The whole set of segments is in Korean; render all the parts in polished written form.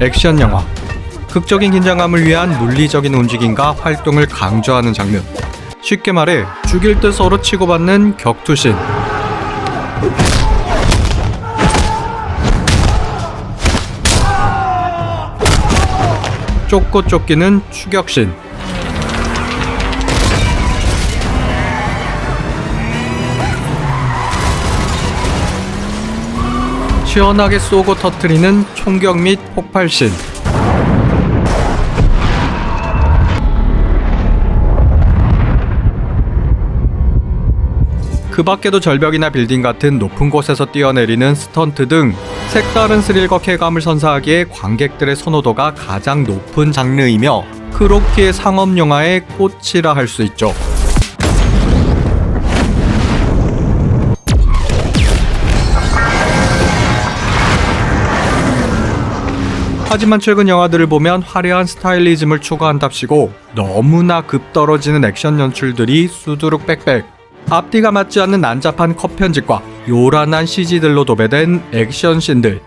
액션 영화. 극적인 긴장감을 위한 물리적인 움직임과 활동을 강조하는 장르. 쉽게 말해 죽일 듯 서로 치고받는 격투씬. 쫓고 쫓기는 추격씬. 시원하게 쏘고 터트리는 총격 및 폭발씬. 그 밖에도 절벽이나 빌딩 같은 높은 곳에서 뛰어내리는 스턴트 등 색다른 스릴과 쾌감을 선사하기에 관객들의 선호도가 가장 높은 장르이며 크로키의 상업영화의 꽃이라 할 수 있죠. 하지만 최근 영화들을 보면 화려한 스타일리즘을 추구한답시고 너무나 급떨어지는 액션 연출들이 수두룩 빽빽, 앞뒤가 맞지 않는 난잡한 컷 편집과 요란한 CG들로 도배된 액션씬들.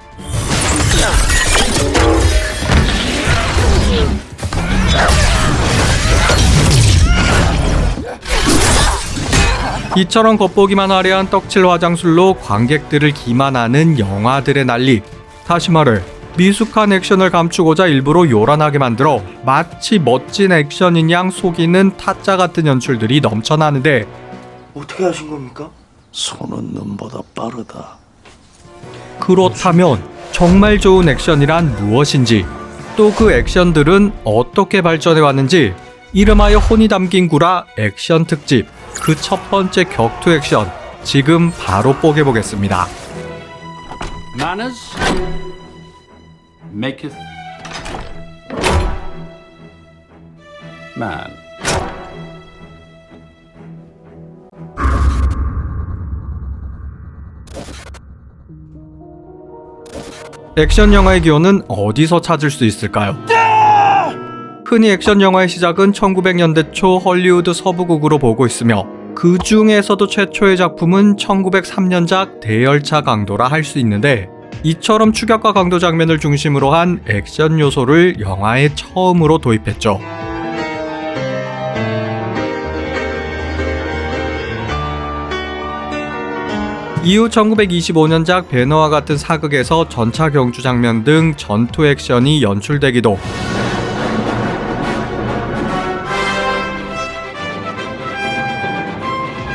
이처럼 겉보기만 화려한 떡칠 화장술로 관객들을 기만하는 영화들의 난리. 다시 말해 미숙한 액션을 감추고자 일부러 요란하게 만들어 마치 멋진 액션인 양 속이는 타짜 같은 연출들이 넘쳐나는데 어떻게 하신 겁니까? 손은 눈보다 빠르다. 그렇다면 정말 좋은 액션이란 무엇인지, 또 그 액션들은 어떻게 발전해 왔는지, 이름하여 혼이 담긴 구라 액션 특집, 그 첫 번째 격투 액션 지금 바로 뽀개보겠습니다. Manners maketh man. 액션 영화의 기원은 어디서 찾을 수 있을까요? 흔히 액션 영화의 시작은 1900년대 초 헐리우드 서부극으로 보고 있으며 그 중에서도 최초의 작품은 1903년작 대열차 강도라 할 수 있는데, 이처럼 추격과 강도 장면을 중심으로 한 액션 요소를 영화에 처음으로 도입했죠. 이후 1925년작 배너와 같은 사극에서 전차 경주 장면 등 전투 액션이 연출되기도,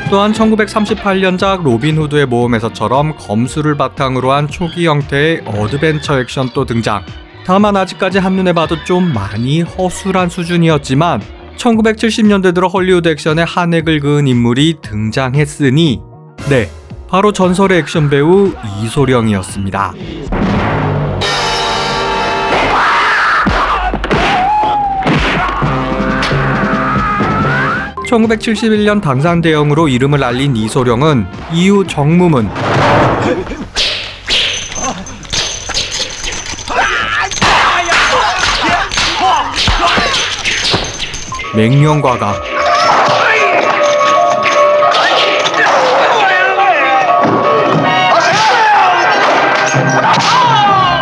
또한 1938년작 로빈 후드의 모험에서처럼 검수를 바탕으로 한 초기 형태의 어드벤처 액션도 등장. 다만 아직까지 한눈에 봐도 좀 많이 허술한 수준이었지만 1970년대 들어 헐리우드 액션에 한획을 그은 인물이 등장했으니, 네, 바로 전설의 액션 배우 이소룡이었습니다. (1971년) 당산대영으로 이름을 알린 이소룡은 이후 정무문, 맹령과가,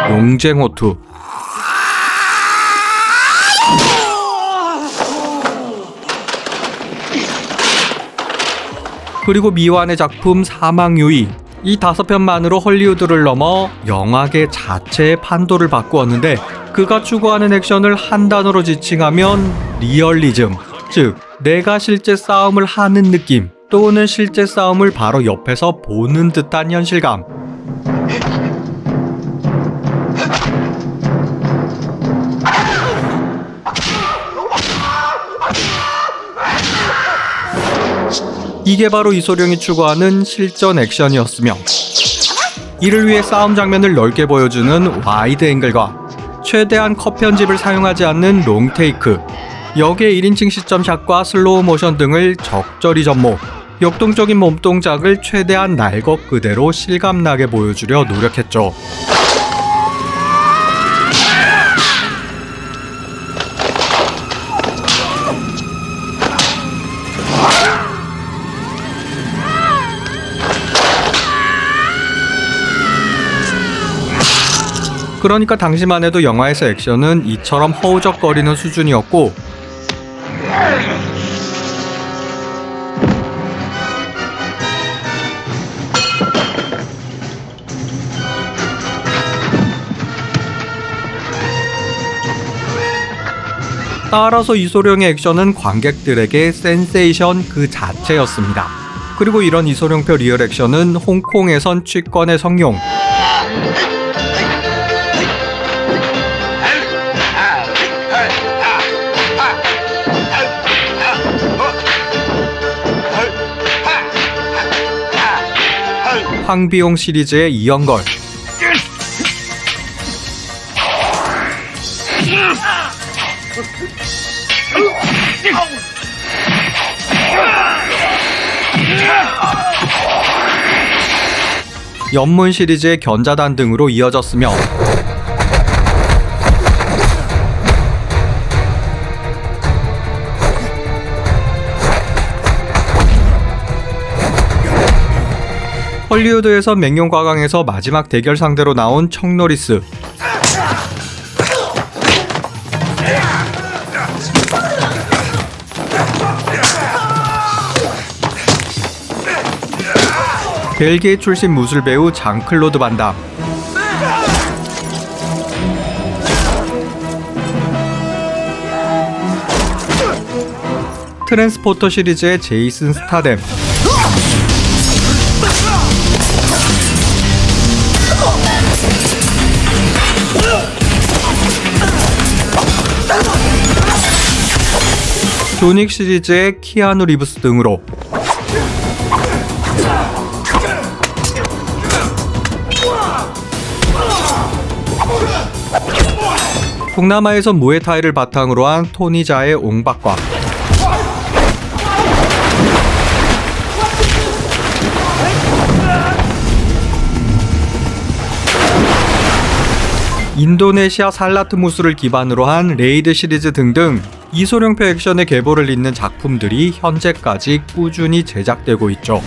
용쟁호투, 그리고 미완의 작품 사망유의, 이 5편만으로 헐리우드를 넘어 영화계 자체의 판도를 바꾸었는데, 그가 추구하는 액션을 한 단어로 지칭하면 리얼리즘, 즉 내가 실제 싸움을 하는 느낌, 또는 실제 싸움을 바로 옆에서 보는 듯한 현실감. 이게 바로 이소룡이 추구하는 실전 액션이었으며, 이를 위해 싸움 장면을 넓게 보여주는 와이드 앵글과 최대한 컷 편집을 사용하지 않는 롱테이크, 역의 1인칭 시점샷과 슬로우 모션 등을 적절히 접목, 역동적인 몸동작을 최대한 날 것 그대로 실감나게 보여주려 노력했죠. 그러니까 당시만 해도 영화에서 액션은 이처럼 허우적거리는 수준이었고 따라서 이소룡의 액션은 관객들에게 센세이션 그 자체였습니다. 그리고 이런 이소룡표 리얼 액션은 홍콩에선 취권의 성용, 황비용 시리즈의 이연걸, 연문 시리즈의 견자단 등으로 이어졌으며 헐리우드에서 맹룡과강에서 마지막 대결 상대로 나온 척 노리스, 벨기에 출신 무술배우 장클로드 반담, 트랜스포터 시리즈의 제이슨 스타뎀, 조닉 시리즈의 키아누 리브스 등으로 동남아에서 무에타이를 바탕으로 한 토니자의 옹박과 인도네시아 살라트 무술을 기반으로 한 레이드 시리즈 등등 이소룡표 액션의 계보를 잇는 작품들이 현재까지 꾸준히 제작되고 있죠.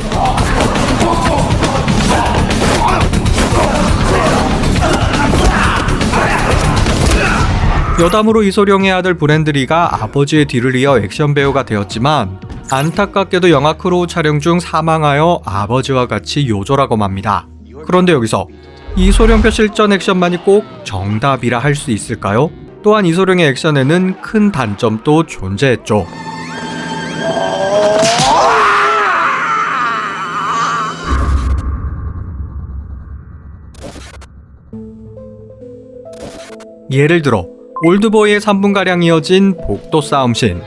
여담으로 이소룡의 아들 브랜드리가 아버지의 뒤를 이어 액션 배우가 되었지만 안타깝게도 영화 크로우 촬영 중 사망하여 아버지와 같이 요절하고 맙니다. 그런데 여기서 이소룡표 실전 액션만이 꼭 정답이라 할 수 있을까요? 또한 이소룡의 액션에는 큰 단점도 존재했죠. 예를 들어 올드보이의 3분가량 이어진 복도 싸움씬,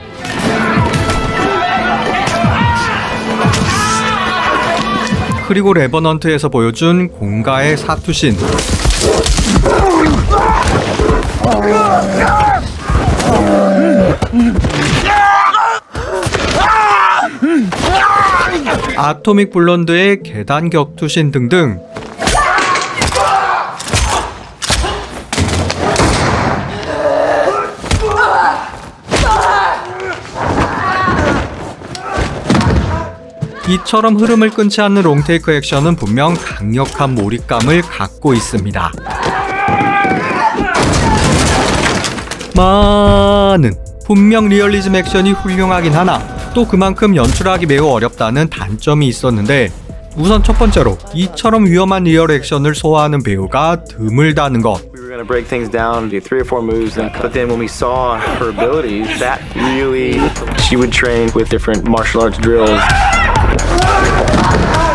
그리고 레버넌트에서 보여준 공가의 사투신, 아토믹 블론드의 계단 격투신 등등 이처럼 흐름을 끊지 않는 롱테이크 액션은 분명 강력한 몰입감을 갖고 있습니다. 많은 분명 리얼리즘 액션이 훌륭하긴 하나 또 그만큼 연출하기 매우 어렵다는 단점이 있었는데 우선 첫 번째로 이처럼 위험한 리얼 액션을 소화하는 배우가 드물다는 것. We were gonna break things down, do 3 or 4 moves, but then when we saw her abilities, that really, she would train with different martial arts drills.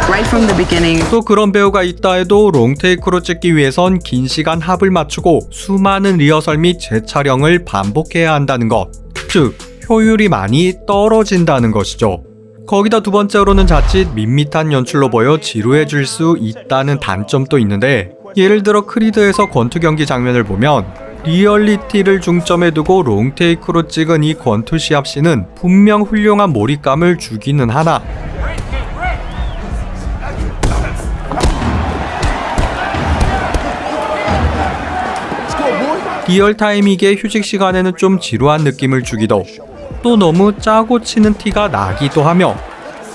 Right from the beginning. 또 그런 배우가 있다 해도 롱테이크로 찍기 위해선 긴 시간 합을 맞추고 수많은 리허설 및 재촬영을 반복해야 한다는 것. 즉, 효율이 많이 떨어진다는 것이죠. 거기다 두 번째로는 자칫 밋밋한 연출로 보여 지루해질 수 있다는 단점도 있는데 예를 들어 크리드에서 권투 경기 장면을 보면 리얼리티를 중점에 두고 롱테이크로 찍은 이 권투 시합씬은 분명 훌륭한 몰입감을 주기는 하나 리얼타임이기에 휴식 시간에는 좀 지루한 느낌을 주기도 또 너무 짜고 치는 티가 나기도 하며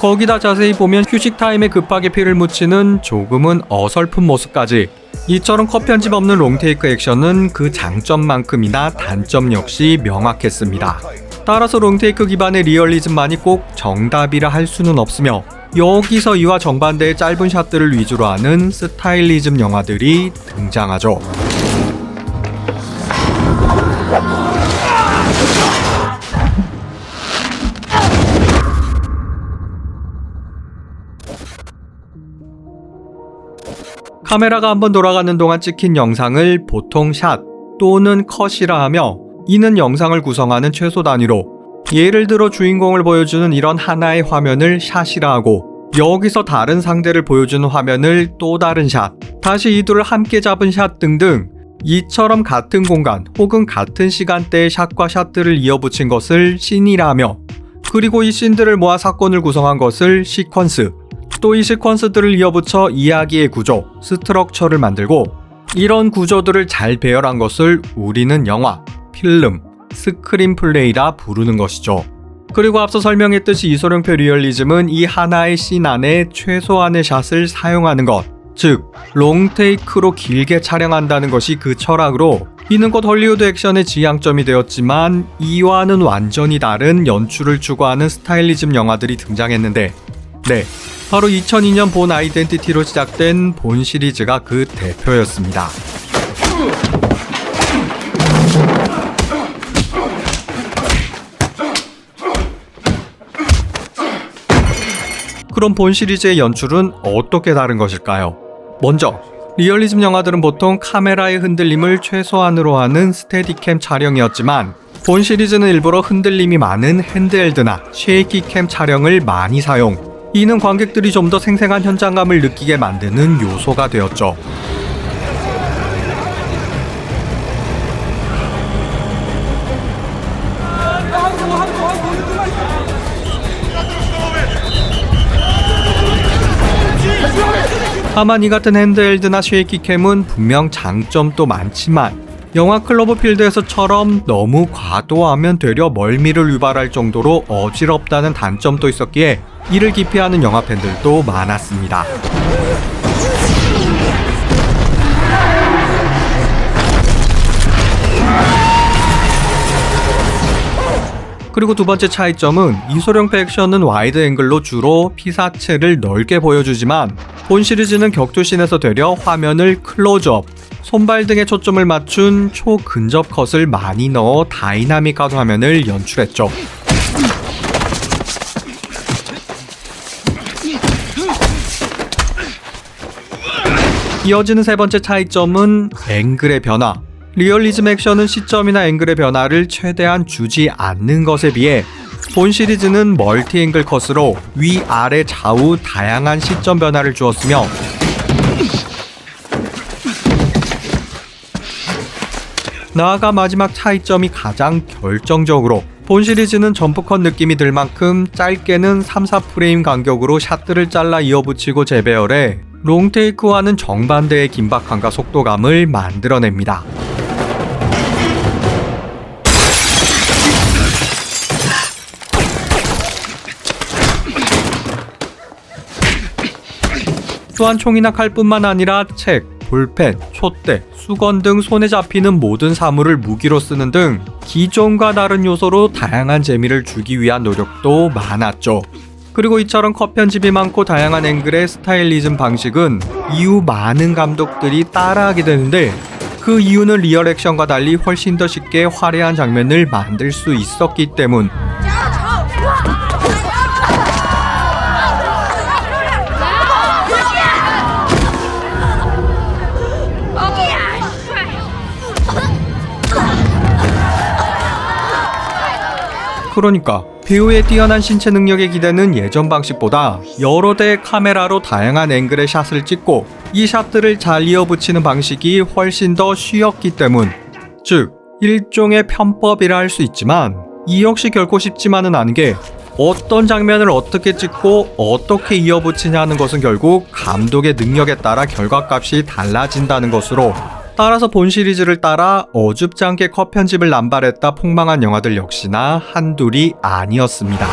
거기다 자세히 보면 휴식 타임에 급하게 피를 묻히는 조금은 어설픈 모습까지 이처럼 컷 편집 없는 롱테이크 액션은 그 장점만큼이나 단점 역시 명확했습니다. 따라서 롱테이크 기반의 리얼리즘만이 꼭 정답이라 할 수는 없으며 여기서 이와 정반대의 짧은 샷들을 위주로 하는 스타일리즘 영화들이 등장하죠. 카메라가 한번 돌아가는 동안 찍힌 영상을 보통 샷 또는 컷이라 하며 이는 영상을 구성하는 최소 단위로 예를 들어 주인공을 보여주는 이런 하나의 화면을 샷이라 하고 여기서 다른 상대를 보여주는 화면을 또 다른 샷, 다시 이 둘을 함께 잡은 샷 등등 이처럼 같은 공간 혹은 같은 시간대의 샷과 샷들을 이어붙인 것을 씬이라 하며 그리고 이 씬들을 모아 사건을 구성한 것을 시퀀스, 또 이 시퀀스들을 이어붙여 이야기의 구조, 스트럭처를 만들고 이런 구조들을 잘 배열한 것을 우리는 영화, 필름, 스크린 플레이라 부르는 것이죠. 그리고 앞서 설명했듯이 이소룡표 리얼리즘은 이 하나의 씬 안에 최소한의 샷을 사용하는 것, 즉 롱테이크로 길게 촬영한다는 것이 그 철학으로 이는 곧 헐리우드 액션의 지향점이 되었지만 이와는 완전히 다른 연출을 추구하는 스타일리즘 영화들이 등장했는데 네, 바로 2002년 본 아이덴티티로 시작된 본 시리즈가 그 대표였습니다. 그럼 본 시리즈의 연출은 어떻게 다른 것일까요? 먼저 리얼리즘 영화들은 보통 카메라의 흔들림을 최소한으로 하는 스테디캠 촬영이었지만 본 시리즈는 일부러 흔들림이 많은 핸드헬드나 쉐이키캠 촬영을 많이 사용, 이는 관객들이 좀 더 생생한 현장감을 느끼게 만드는 요소가 되었죠. 다만 이 같은 핸드헬드나 쉐이키캠은 분명 장점도 많지만 영화 클로버필드에서처럼 너무 과도하면 되려 멀미를 유발할 정도로 어지럽다는 단점도 있었기에 이를 기피하는 영화 팬들도 많았습니다. 그리고 두 번째 차이점은 이소룡표 액션은 와이드 앵글로 주로 피사체를 넓게 보여주지만 본 시리즈는 격투씬에서 되려 화면을 클로즈업, 손발 등에 초점을 맞춘 초근접 컷을 많이 넣어 다이나믹한 화면을 연출했죠. 이어지는 세 번째 차이점은 앵글의 변화. 리얼리즘 액션은 시점이나 앵글의 변화를 최대한 주지 않는 것에 비해 본 시리즈는 멀티 앵글 컷으로 위, 아래, 좌우 다양한 시점 변화를 주었으며 나아가 마지막 차이점이 가장 결정적으로 본 시리즈는 점프컷 느낌이 들 만큼 짧게는 3-4프레임 간격으로 샷들을 잘라 이어붙이고 재배열해 롱테이크와는 정반대의 긴박함과 속도감을 만들어냅니다. 또한 총이나 칼뿐만 아니라 책, 볼펜, 촛대, 수건 등 손에 잡히는 모든 사물을 무기로 쓰는 등 기존과 다른 요소로 다양한 재미를 주기 위한 노력도 많았죠. 그리고 이처럼 컷 편집이 많고 다양한 앵글의 스타일리즘 방식은 이후 많은 감독들이 따라하게 되는데 그 이유는 리얼 액션과 달리 훨씬 더 쉽게 화려한 장면을 만들 수 있었기 때문. 그러니까 배우의 뛰어난 신체 능력에 기대는 예전 방식보다 여러 대의 카메라로 다양한 앵글의 샷을 찍고 이 샷들을 잘 이어붙이는 방식이 훨씬 더 쉬웠기 때문, 즉 일종의 편법이라 할 수 있지만 이 역시 결코 쉽지만은 않은 게 어떤 장면을 어떻게 찍고 어떻게 이어붙이냐는 것은 결국 감독의 능력에 따라 결과값이 달라진다는 것으로, 따라서 본 시리즈를 따라 어줍지 않게 컷 편집을 남발했다 폭망한 영화들 역시나 한둘이 아니었습니다.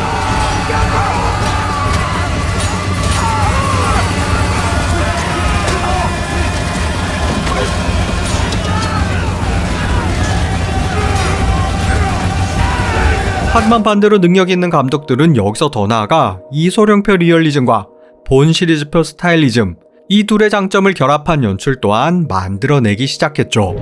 하지만 반대로 능력 있는 감독들은 여기서 더 나아가 이소룡표 리얼리즘과 본 시리즈표 스타일리즘, 이 둘의 장점을 결합한 연출 또한 만들어내기 시작했죠.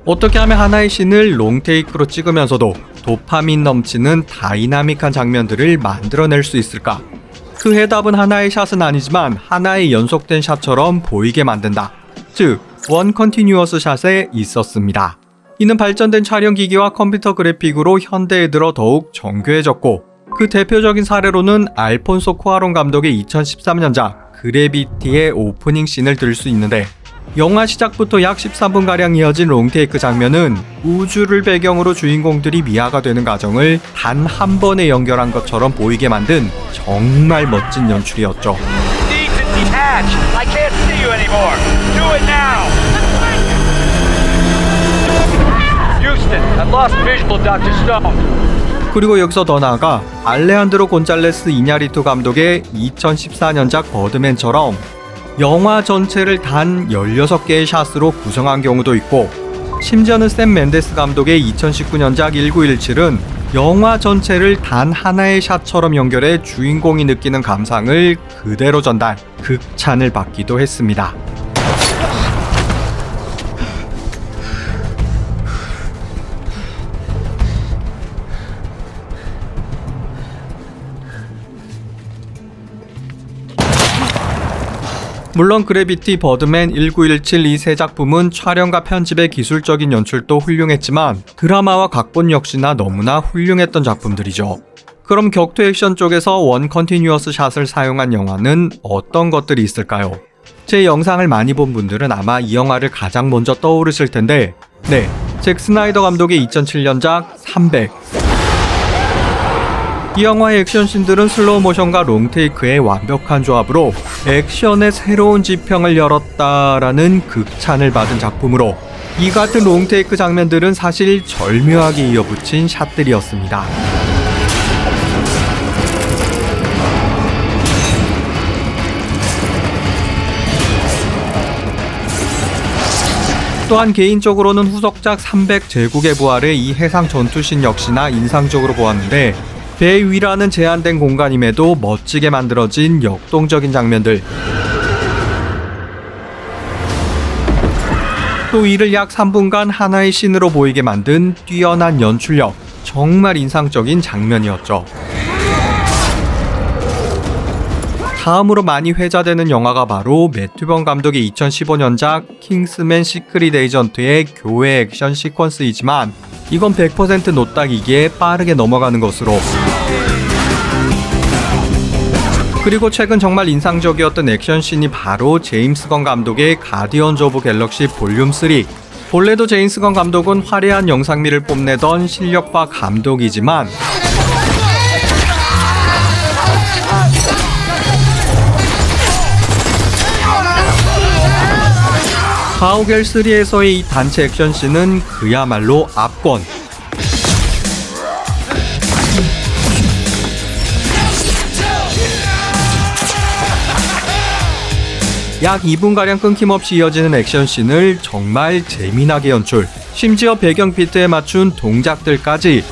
어떻게 하면 하나의 씬을 롱테이크로 찍으면서도 도파민 넘치는 다이나믹한 장면들을 만들어낼 수 있을까? 그 해답은 하나의 샷은 아니지만 하나의 연속된 샷처럼 보이게 만든다. 즉, 원 컨티뉴어스 샷에 있었습니다. 이는 발전된 촬영기기와 컴퓨터 그래픽으로 현대에 들어 더욱 정교해졌고, 그 대표적인 사례로는 알폰소 쿠아론 감독의 2013년작 그래비티의 오프닝 씬을 들 수 있는데, 영화 시작부터 약 13분가량 이어진 롱테이크 장면은 우주를 배경으로 주인공들이 미아가 되는 과정을 단 한 번에 연결한 것처럼 보이게 만든 정말 멋진 연출이었죠. 그리고 여기서 더 나아가 알레한드로 곤잘레스 이냐리투 감독의 2014년작 버드맨처럼 영화 전체를 단 16개의 샷으로 구성한 경우도 있고, 심지어는 샘 멘데스 감독의 2019년작 1917은 영화 전체를 단 하나의 샷처럼 연결해 주인공이 느끼는 감상을 그대로 전달, 극찬을 받기도 했습니다. 물론 그래비티, 버드맨, 1917 이 세 작품은 촬영과 편집의 기술적인 연출도 훌륭했지만 드라마와 각본 역시나 너무나 훌륭했던 작품들이죠. 그럼 격투 액션 쪽에서 원 컨티뉴어스 샷을 사용한 영화는 어떤 것들이 있을까요? 제 영상을 많이 본 분들은 아마 이 영화를 가장 먼저 떠오르실 텐데, 네, 잭 스나이더 감독의 2007년작 300. 이 영화의 액션씬들은 슬로우 모션과 롱테이크의 완벽한 조합으로 액션의 새로운 지평을 열었다라는 극찬을 받은 작품으로, 이 같은 롱테이크 장면들은 사실 절묘하게 이어붙인 샷들이었습니다. 또한 개인적으로는 후속작 300 제국의 부활의 이 해상 전투씬 역시나 인상적으로 보았는데, 배 위라는 제한된 공간임에도 멋지게 만들어진 역동적인 장면들, 또 이를 약 3분간 하나의 씬으로 보이게 만든 뛰어난 연출력, 정말 인상적인 장면이었죠. 다음으로 많이 회자되는 영화가 바로 매튜 번 감독의 2015년작 킹스맨 시크릿 에이전트의 교회 액션 시퀀스이지만 이건 100% 노딱이기에 빠르게 넘어가는 것으로, 그리고 최근 정말 인상적이었던 액션씬이 바로 제임스 건 감독의 가디언즈 오브 갤럭시 볼륨 3. 본래도 제임스 건 감독은 화려한 영상미를 뽐내던 실력파 감독이지만 가오갤 3에서의 이 단체 액션씬은 그야말로 압권. 약 2분가량 끊김없이 이어지는 액션씬을 정말 재미나게 연출, 심지어 배경 비트에 맞춘 동작들까지.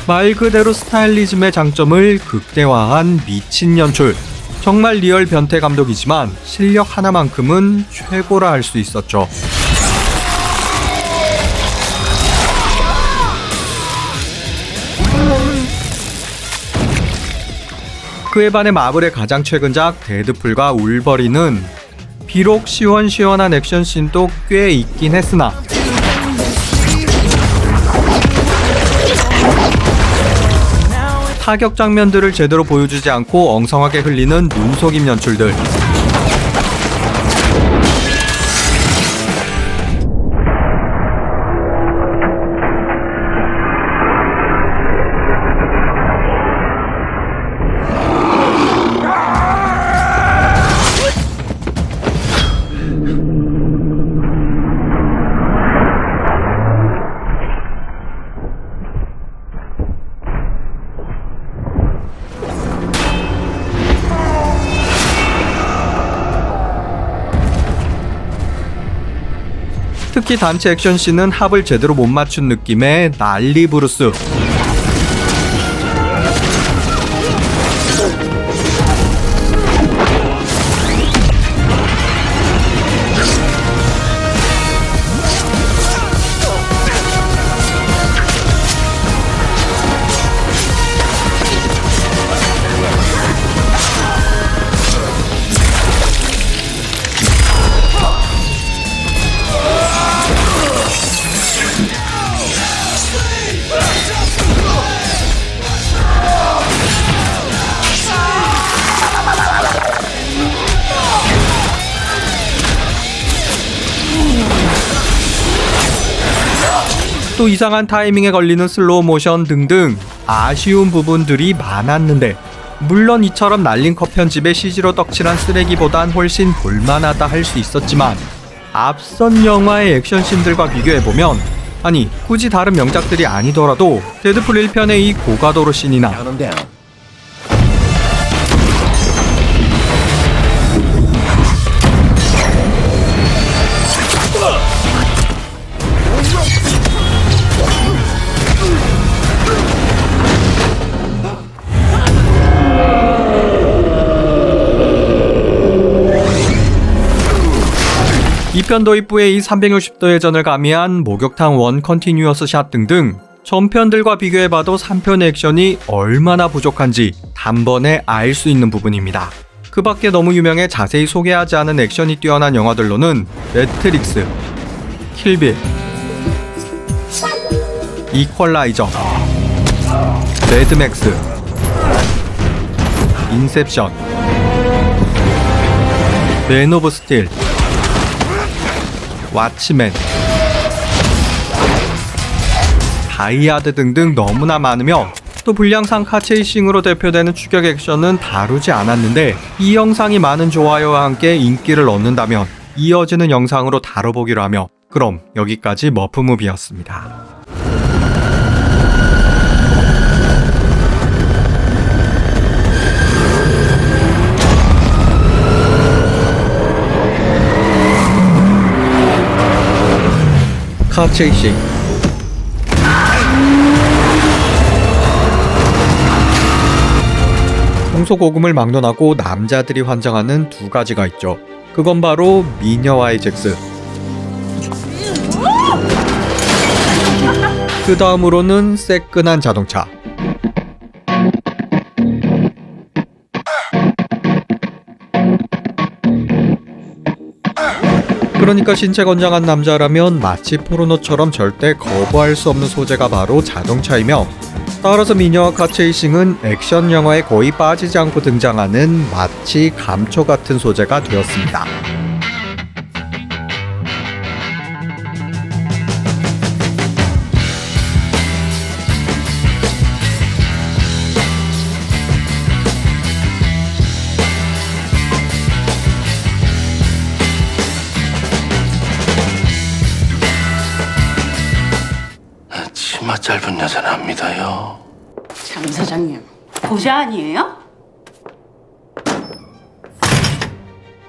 말 그대로 스타일리즘의 장점을 극대화한 미친 연출. 정말 리얼 변태 감독이지만 실력 하나만큼은 최고라 할 수 있었죠. 그에 반해 마블의 가장 최근작 데드풀과 울버린은 비록 시원시원한 액션씬도 꽤 있긴 했으나 타격 장면들을 제대로 보여주지 않고 엉성하게 흘리는 눈속임 연출들, 특히 단체 액션씬은 합을 제대로 못 맞춘 느낌의 난리 브루스. 또 이상한 타이밍에 걸리는 슬로우 모션 등등 아쉬운 부분들이 많았는데, 물론 이처럼 날린 컷 편집에 CG로 떡칠한 쓰레기보단 훨씬 볼만하다 할 수 있었지만, 앞선 영화의 액션씬들과 비교해보면, 아니 굳이 다른 명작들이 아니더라도 데드풀 1편의 이 고가도로 씬이나 이 편 도입부에 이 360도 회전을 가미한 목욕탕 원 컨티뉴어스 샷 등등 전편들과 비교해봐도 3편의 액션이 얼마나 부족한지 단번에 알 수 있는 부분입니다. 그 밖에 너무 유명해 자세히 소개하지 않은 액션이 뛰어난 영화들로는 매트릭스, 킬빌, 이퀄라이저, 매드맥스, 인셉션, 맨 오브 스틸, 왓츠맨, 다이아드 등등 너무나 많으며, 또 분량상 카체이싱으로 대표되는 추격 액션은 다루지 않았는데, 이 영상이 많은 좋아요와 함께 인기를 얻는다면 이어지는 영상으로 다뤄보기로 하며, 그럼 여기까지 머프무비였습니다. 카체이싱. 홍소고금을 막론하고 남자들이 환장하는 두 가지가 있죠. 그건 바로 미녀와의 잭스. 그 다음으로는 새끈한 자동차. 그러니까 신체 건장한 남자라면 마치 포르노처럼 절대 거부할 수 없는 소재가 바로 자동차이며, 따라서 미녀와 카체이싱은 액션 영화에 거의 빠지지 않고 등장하는 마치 감초 같은 소재가 되었습니다. 치마 짧은 여자는 안 믿어요. 장 사장님, 보자 아니에요?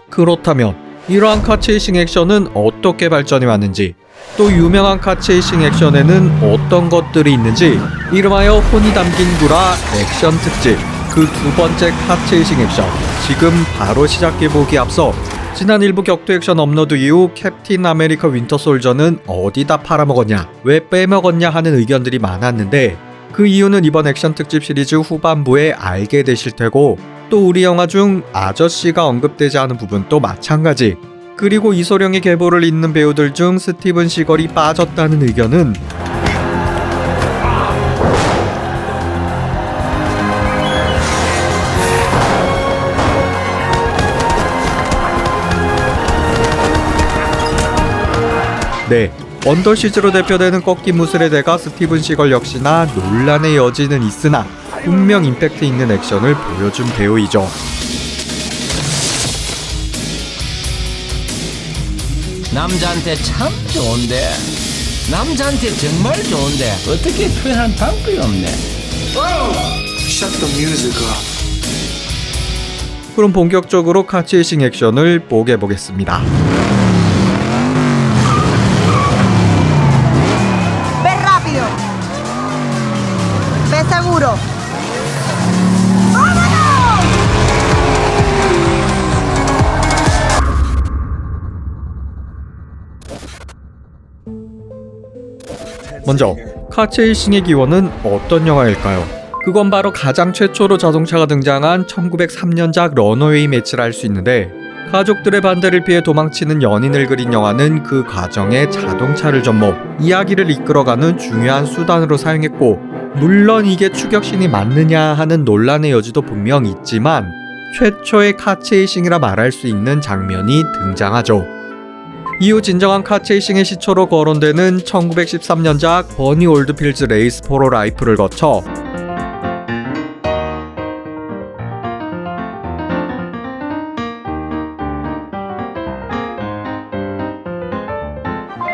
그렇다면 이러한 카체이싱 액션은 어떻게 발전해 왔는지, 또 유명한 카체이싱 액션에는 어떤 것들이 있는지, 이름하여 혼이 담긴 구라 액션 특집, 그 두 번째 카체이싱 액션, 지금 바로 시작해보기 앞서 지난 일부 격투 액션 업로드 이후 캡틴 아메리카 윈터 솔저는 어디다 팔아먹었냐, 왜 빼먹었냐 하는 의견들이 많았는데, 그 이유는 이번 액션 특집 시리즈 후반부에 알게 되실 테고, 또 우리 영화 중 아저씨가 언급되지 않은 부분도 마찬가지, 그리고 이소룡의 계보를 잇는 배우들 중 스티븐 시걸이 빠졌다는 의견은 네, 언더시즈로 대표되는 꺾인 무술의 대가 스티븐 시걸 역시나 논란의 여지는 있으나 분명 임팩트 있는 액션을 보여준 배우이죠. 남자한테 참 좋은데, 남자한테 정말 좋은데 어떻게 표현할 방법이 없네. Shut the music up. 그럼 본격적으로 카체이싱 액션을 보게 보겠습니다. seguro. 먼저 카체이싱의 기원은 어떤 영화일까요? 그건 바로 가장 최초로 자동차가 등장한 1903년작 런어웨이 매치를 알 수 있는데, 가족들의 반대를 피해 도망치는 연인을 그린 영화는 그 과정에 자동차를 접목, 이야기를 이끌어가는 중요한 수단으로 사용했고, 물론 이게 추격신이 맞느냐 하는 논란의 여지도 분명 있지만 최초의 카체이싱이라 말할 수 있는 장면이 등장하죠. 이후 진정한 카체이싱의 시초로 거론되는 1913년작 버니 올드필즈 레이스 포로 라이프를 거쳐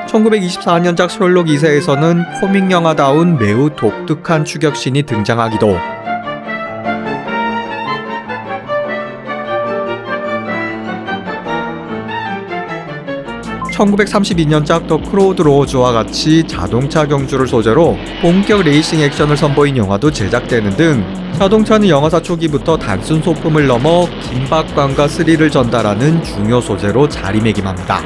1924년작 셜록 2세에서는 코믹 영화다운 매우 독특한 추격신이 등장하기도, 1932년작 더 크로우드 로즈와 같이 자동차 경주를 소재로 본격 레이싱 액션을 선보인 영화도 제작되는 등 자동차는 영화사 초기부터 단순 소품을 넘어 긴박감과 스릴을 전달하는 중요 소재로 자리매김합니다.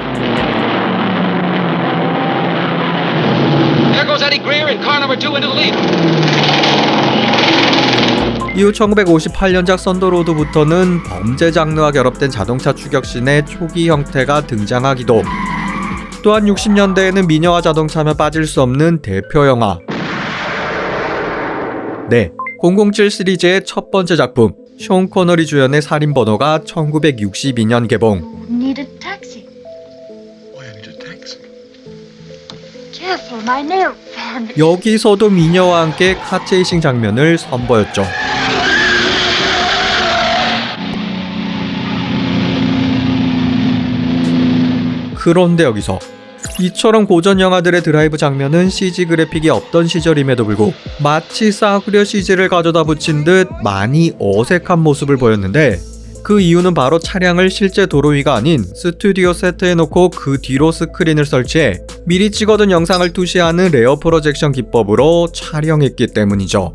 이후 1958년작 썬더로드부터는 범죄 장르와 결합된 자동차 추격신의 초기 형태가 등장하기도, 또한 60년대에는 미녀와 자동차면 빠질 수 없는 대표 영화, 네, 007 시리즈의 첫 번째 작품 숀 코너리 주연의 살인번호가 1962년 개봉. Need a taxi. Why I need a taxi? Careful, my nail farm. 여기서도 미녀와 함께 카체이싱 장면을 선보였죠. 그런데 여기서 이처럼 고전 영화들의 드라이브 장면은 CG 그래픽이 없던 시절임에도 불구하고 마치 싸구려 CG를 가져다 붙인 듯 많이 어색한 모습을 보였는데, 그 이유는 바로 차량을 실제 도로 위가 아닌 스튜디오 세트에 놓고 그 뒤로 스크린을 설치해 미리 찍어둔 영상을 투시하는 레어 프로젝션 기법으로 촬영했기 때문이죠.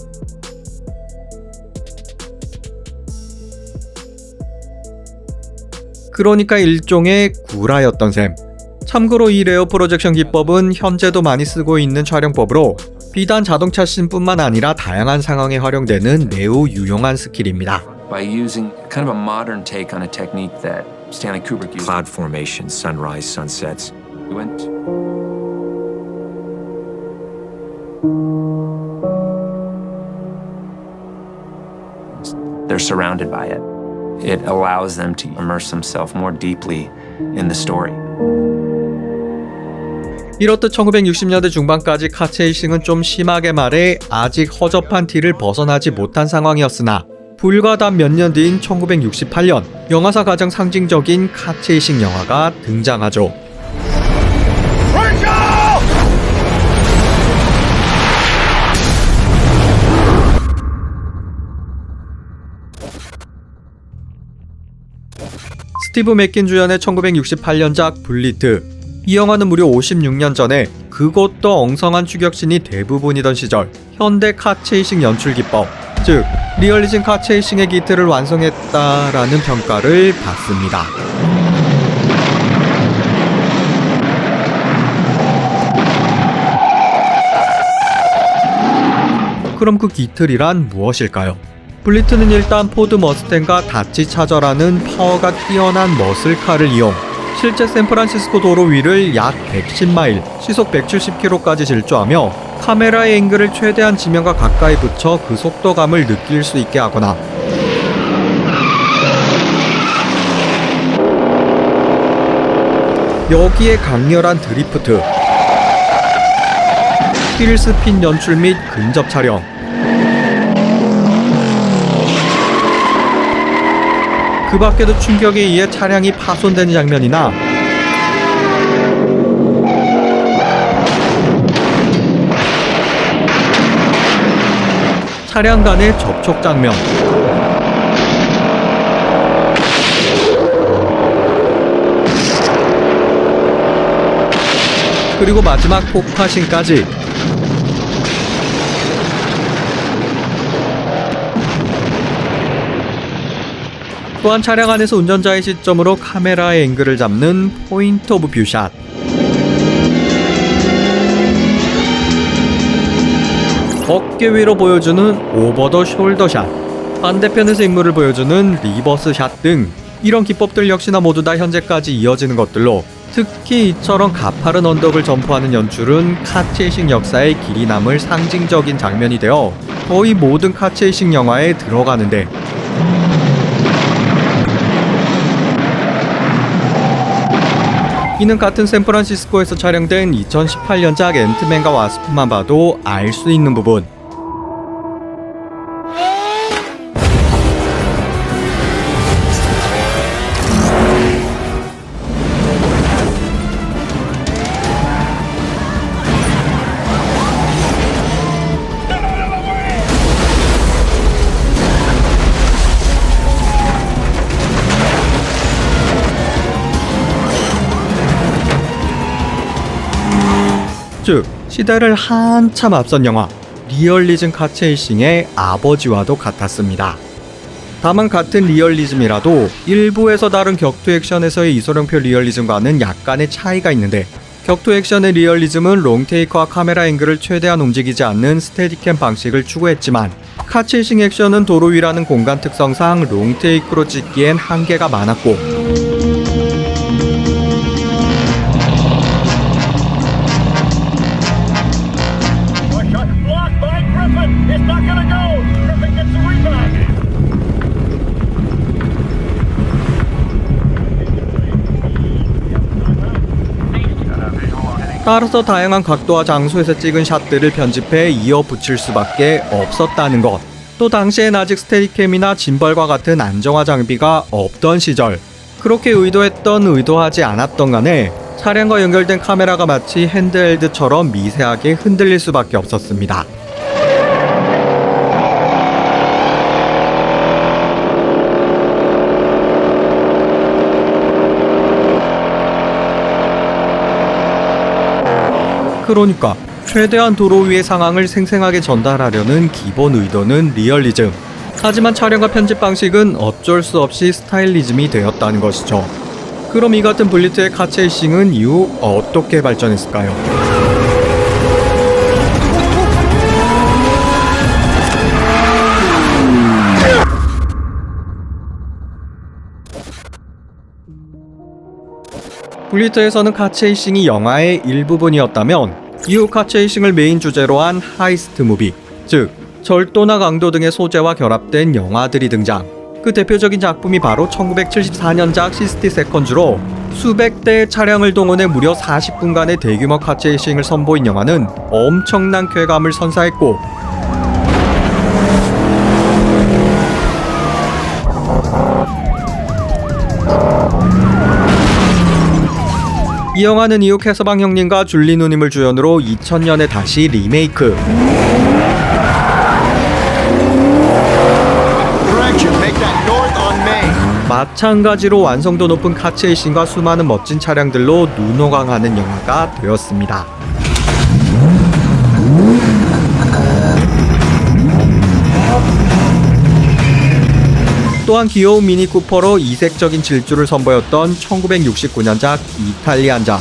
그러니까 일종의 구라였던 셈. 참고로 이 레어 프로젝션 기법은 현재도 많이 쓰고 있는 촬영법으로 비단 자동차 씬뿐만 아니라 다양한 상황에 활용되는 매우 유용한 스킬입니다. By using kind of a modern take on a technique that Stanley Kubrick used. Cloud formation, sunrise, sunsets. We went. They're surrounded by it. It allows them to immerse themselves more deeply in the story. 이렇듯 1960년대 중반까지 카체이싱은 좀 심하게 말해 아직 허접한 티를 벗어나지 못한 상황이었으나, 불과 단 몇 년 뒤인 1968년 영화사 가장 상징적인 카체이싱 영화가 등장하죠. 스티브 맥킨 주연의 1968년작 블리트. 이 영화는 무려 56년 전에 그것도 엉성한 추격신이 대부분이던 시절 현대 카체이싱 연출 기법, 즉 리얼리즘 카체이싱의 기틀을 완성했다라는 평가를 받습니다. 그럼 그 기틀이란 무엇일까요? 블리트는 일단 포드 머스탱과 다치 차저라는 파워가 뛰어난 머슬카를 이용 실제 샌프란시스코 도로 위를 약 110마일, 시속 170km까지 질주하며 카메라의 앵글을 최대한 지면과 가까이 붙여 그 속도감을 느낄 수 있게 하거나, 여기에 강렬한 드리프트, 휠스핀 연출 및 근접 촬영, 그 밖에도 충격에 의해 차량이 파손되는 장면이나 차량 간의 접촉 장면, 그리고 마지막 폭파신까지 또한 차량 안에서 운전자의 시점으로 카메라의 앵글을 잡는 포인트 오브 뷰샷, 어깨 위로 보여주는 오버 더 숄더 샷, 반대편에서 인물을 보여주는 리버스 샷 등 이런 기법들 역시나 모두 다 현재까지 이어지는 것들로 특히 이처럼 가파른 언덕을 점프하는 연출은 카체이싱 역사의 길이 남을 상징적인 장면이 되어 거의 모든 카체이싱 영화에 들어가는데, 이는 같은 샌프란시스코에서 촬영된 2018년작 앤트맨과 와스프만 봐도 알 수 있는 부분. 즉, 시대를 한참 앞선 영화 리얼리즘 카체이싱의 아버지와도 같았습니다. 다만 같은 리얼리즘이라도 일부에서 다른 격투 액션에서의 이소룡표 리얼리즘과는 약간의 차이가 있는데, 격투 액션의 리얼리즘은 롱테이크와 카메라 앵글을 최대한 움직이지 않는 스테디캠 방식을 추구했지만, 카체이싱 액션은 도로 위라는 공간 특성상 롱테이크로 찍기엔 한계가 많았고, 따라서 다양한 각도와 장소에서 찍은 샷들을 편집해 이어 붙일 수밖에 없었다는 것. 또 당시엔 아직 스테디캠이나 짐벌과 같은 안정화 장비가 없던 시절, 그렇게 의도했던 의도하지 않았던 간에 차량과 연결된 카메라가 마치 핸드헬드처럼 미세하게 흔들릴 수밖에 없었습니다. 그러니까 최대한 도로 위의 상황을 생생하게 전달하려는 기본 의도는 리얼리즘. 하지만 촬영과 편집 방식은 어쩔 수 없이 스타일리즘이 되었다는 것이죠. 그럼 이 같은 블리트의 카체이싱은 이후 어떻게 발전했을까요? 블리트에서는 카체이싱이 영화의 일부분이었다면, 이후 카체이싱을 메인 주제로 한 하이스트 무비, 즉 절도나 강도 등의 소재와 결합된 영화들이 등장. 그 대표적인 작품이 바로 1974년작 60 세컨즈로 수백 대의 차량을 동원해 무려 40분간의 대규모 카체이싱을 선보인 영화는 엄청난 쾌감을 선사했고, 이 영화는 이후 캐서방 형님과 줄리 누님을 주연으로 2000년에 다시 리메이크. 마찬가지로 완성도 높은 카체이싱과 수많은 멋진 차량들로 눈호강하는 영화가 되었습니다. 또한 귀여운 미니 쿠퍼로 이색적인 질주를 선보였던 1969년작 이탈리안잡.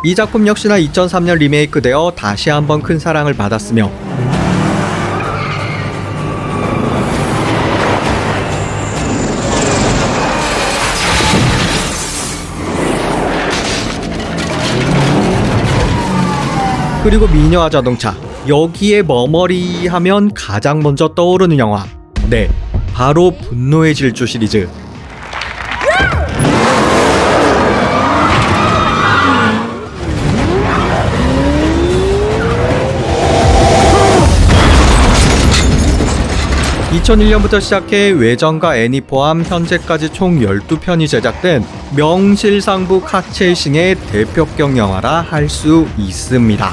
이 작품 역시나 2003년 리메이크되어 다시 한번 큰 사랑을 받았으며, 그리고 미녀와 자동차, 여기에 머머리 하면 가장 먼저 떠오르는 영화, 네, 바로 분노의 질주 시리즈. (2001년부터) 시작해 외전과 애니 포함 현재까지 총 12편이 제작된 명실상부 카체이싱의 대표격 영화라 할 수 있습니다.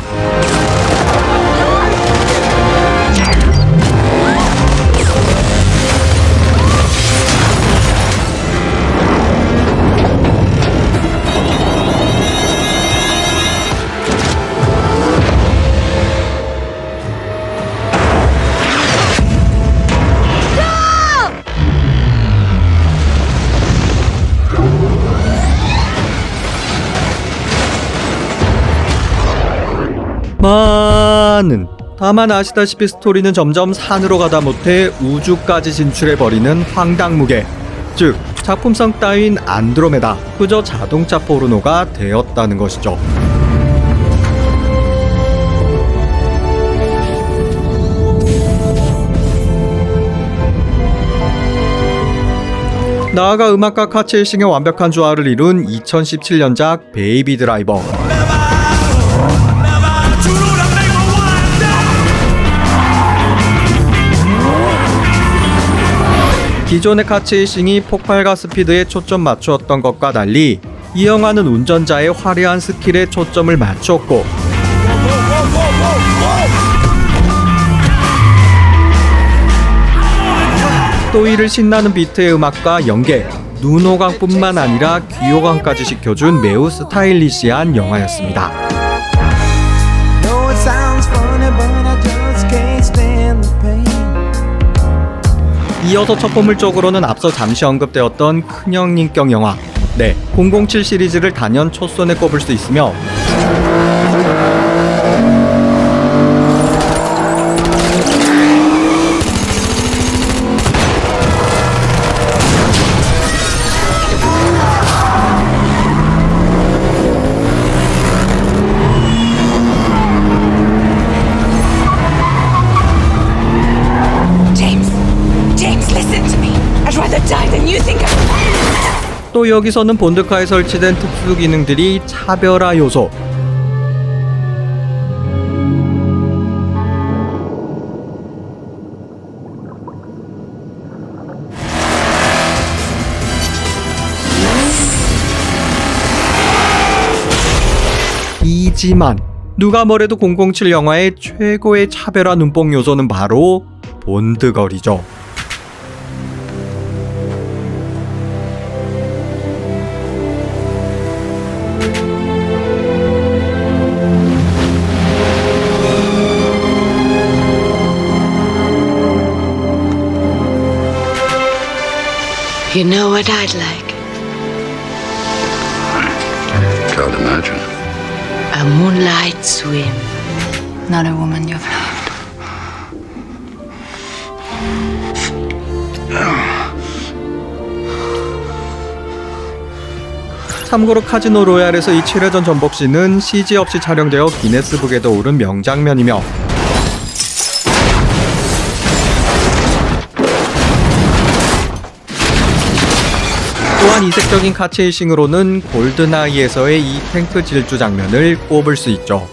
많은. 다만 아시다시피 스토리는 점점 산으로 가다 못해 우주까지 진출해버리는 황당무계, 즉 작품성 따윈 안드로메다, 그저 자동차 포르노가 되었다는 것이죠. 나아가 음악가 카체이싱의 완벽한 조화를 이룬 2017년작 베이비 드라이버. 기존의 카체이싱이 폭발과 스피드에 초점 맞추었던 것과 달리 이 영화는 운전자의 화려한 스킬에 초점을 맞추었고 또 이를 신나는 비트의 음악과 연계, 눈호강뿐만 아니라 귀호강까지 시켜준 매우 스타일리시한 영화였습니다. 이어서 첫 보물적으로는 앞서 잠시 언급되었던 큰형 인격 영화, 007 시리즈를 단연 초선에 꼽을 수 있으며 또 여기서는 본드카에 설치된 특수 기능들이 차별화 요소, 이지만 누가 뭐래도 007 영화의 최고의 차별화 눈뽕 요소는 바로 본드걸이죠. You know what I'd like? Can't imagine. A moonlight swim. Not a woman you've loved. 참고로 카지노 로얄에서 이 7회전 전복신은 CG 없이 촬영되어 기네스북에도 오른 명장면이며 또한 이색적인 카체이싱으로는 골든아이에서의 이 탱크 질주 장면을 꼽을 수 있죠.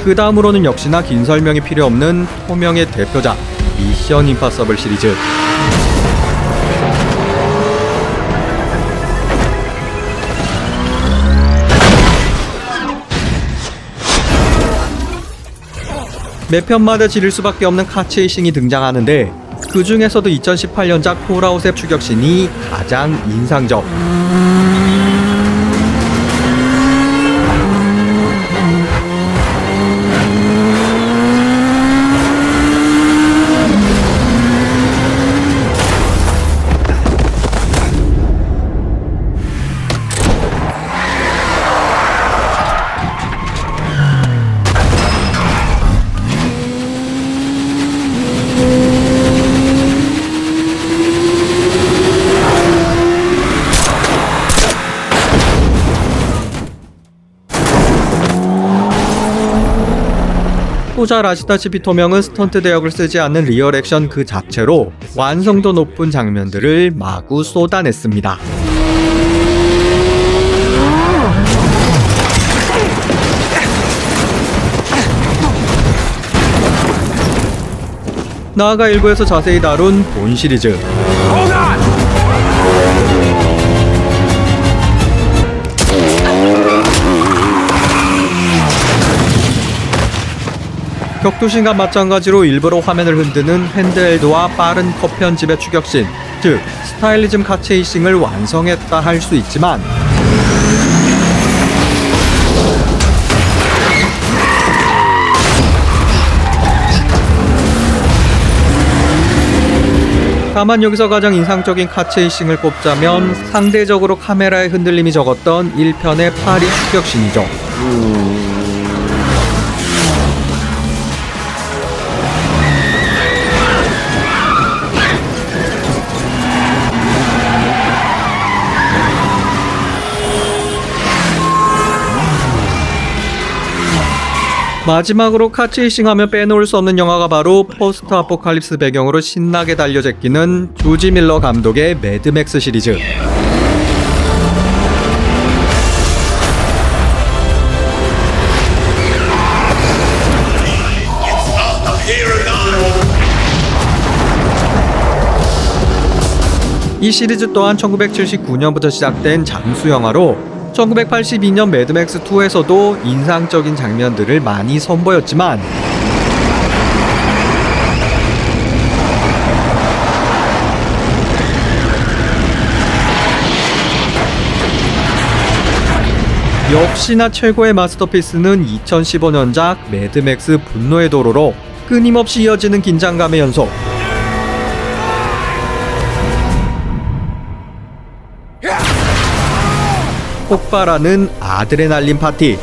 그 다음으로는 역시나 긴 설명이 필요 없는 토명의 대표작 미션 임파서블 시리즈. 매 편마다 지를 수밖에 없는 카체이싱이 등장하는데 그 중에서도 2018년작 폴아웃의 추격신이 가장 인상적. 또 잘 아시다시피 토명은 스턴트 대역을 쓰지 않는 리얼 액션 그 자체로 완성도 높은 장면들을 마구 쏟아냈습니다. 나아가 일부에서 자세히 다룬 본 시리즈. 격투신과 마찬가지로 일부러 화면을 흔드는 핸드헬드와 빠른 컷 편집의 추격신, 즉 스타일리즘 카체이싱을 완성했다 할 수 있지만 다만 여기서 가장 인상적인 카체이싱을 꼽자면 상대적으로 카메라의 흔들림이 적었던 1편의 파리 추격신이죠. 마지막으로 카체이싱 하면 빼놓을 수 없는 영화가 바로 포스트 아포칼립스 배경으로 신나게 달려 제끼는 조지 밀러 감독의 매드맥스 시리즈. 이 시리즈 또한 1979년부터 시작된 장수 영화로 1982년 매드맥스 2에서도 인상적인 장면들을 많이 선보였지만 역시나 최고의 마스터피스는 2015년작 매드맥스 분노의 도로로 끊임없이 이어지는 긴장감의 연속. 폭발하는 아드레날린 파티.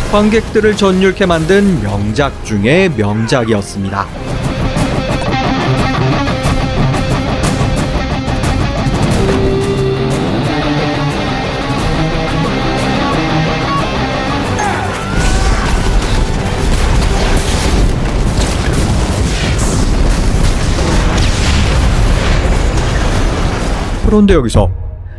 관객들을 전율케 만든 명작 중의 명작이었습니다. 그런데 여기서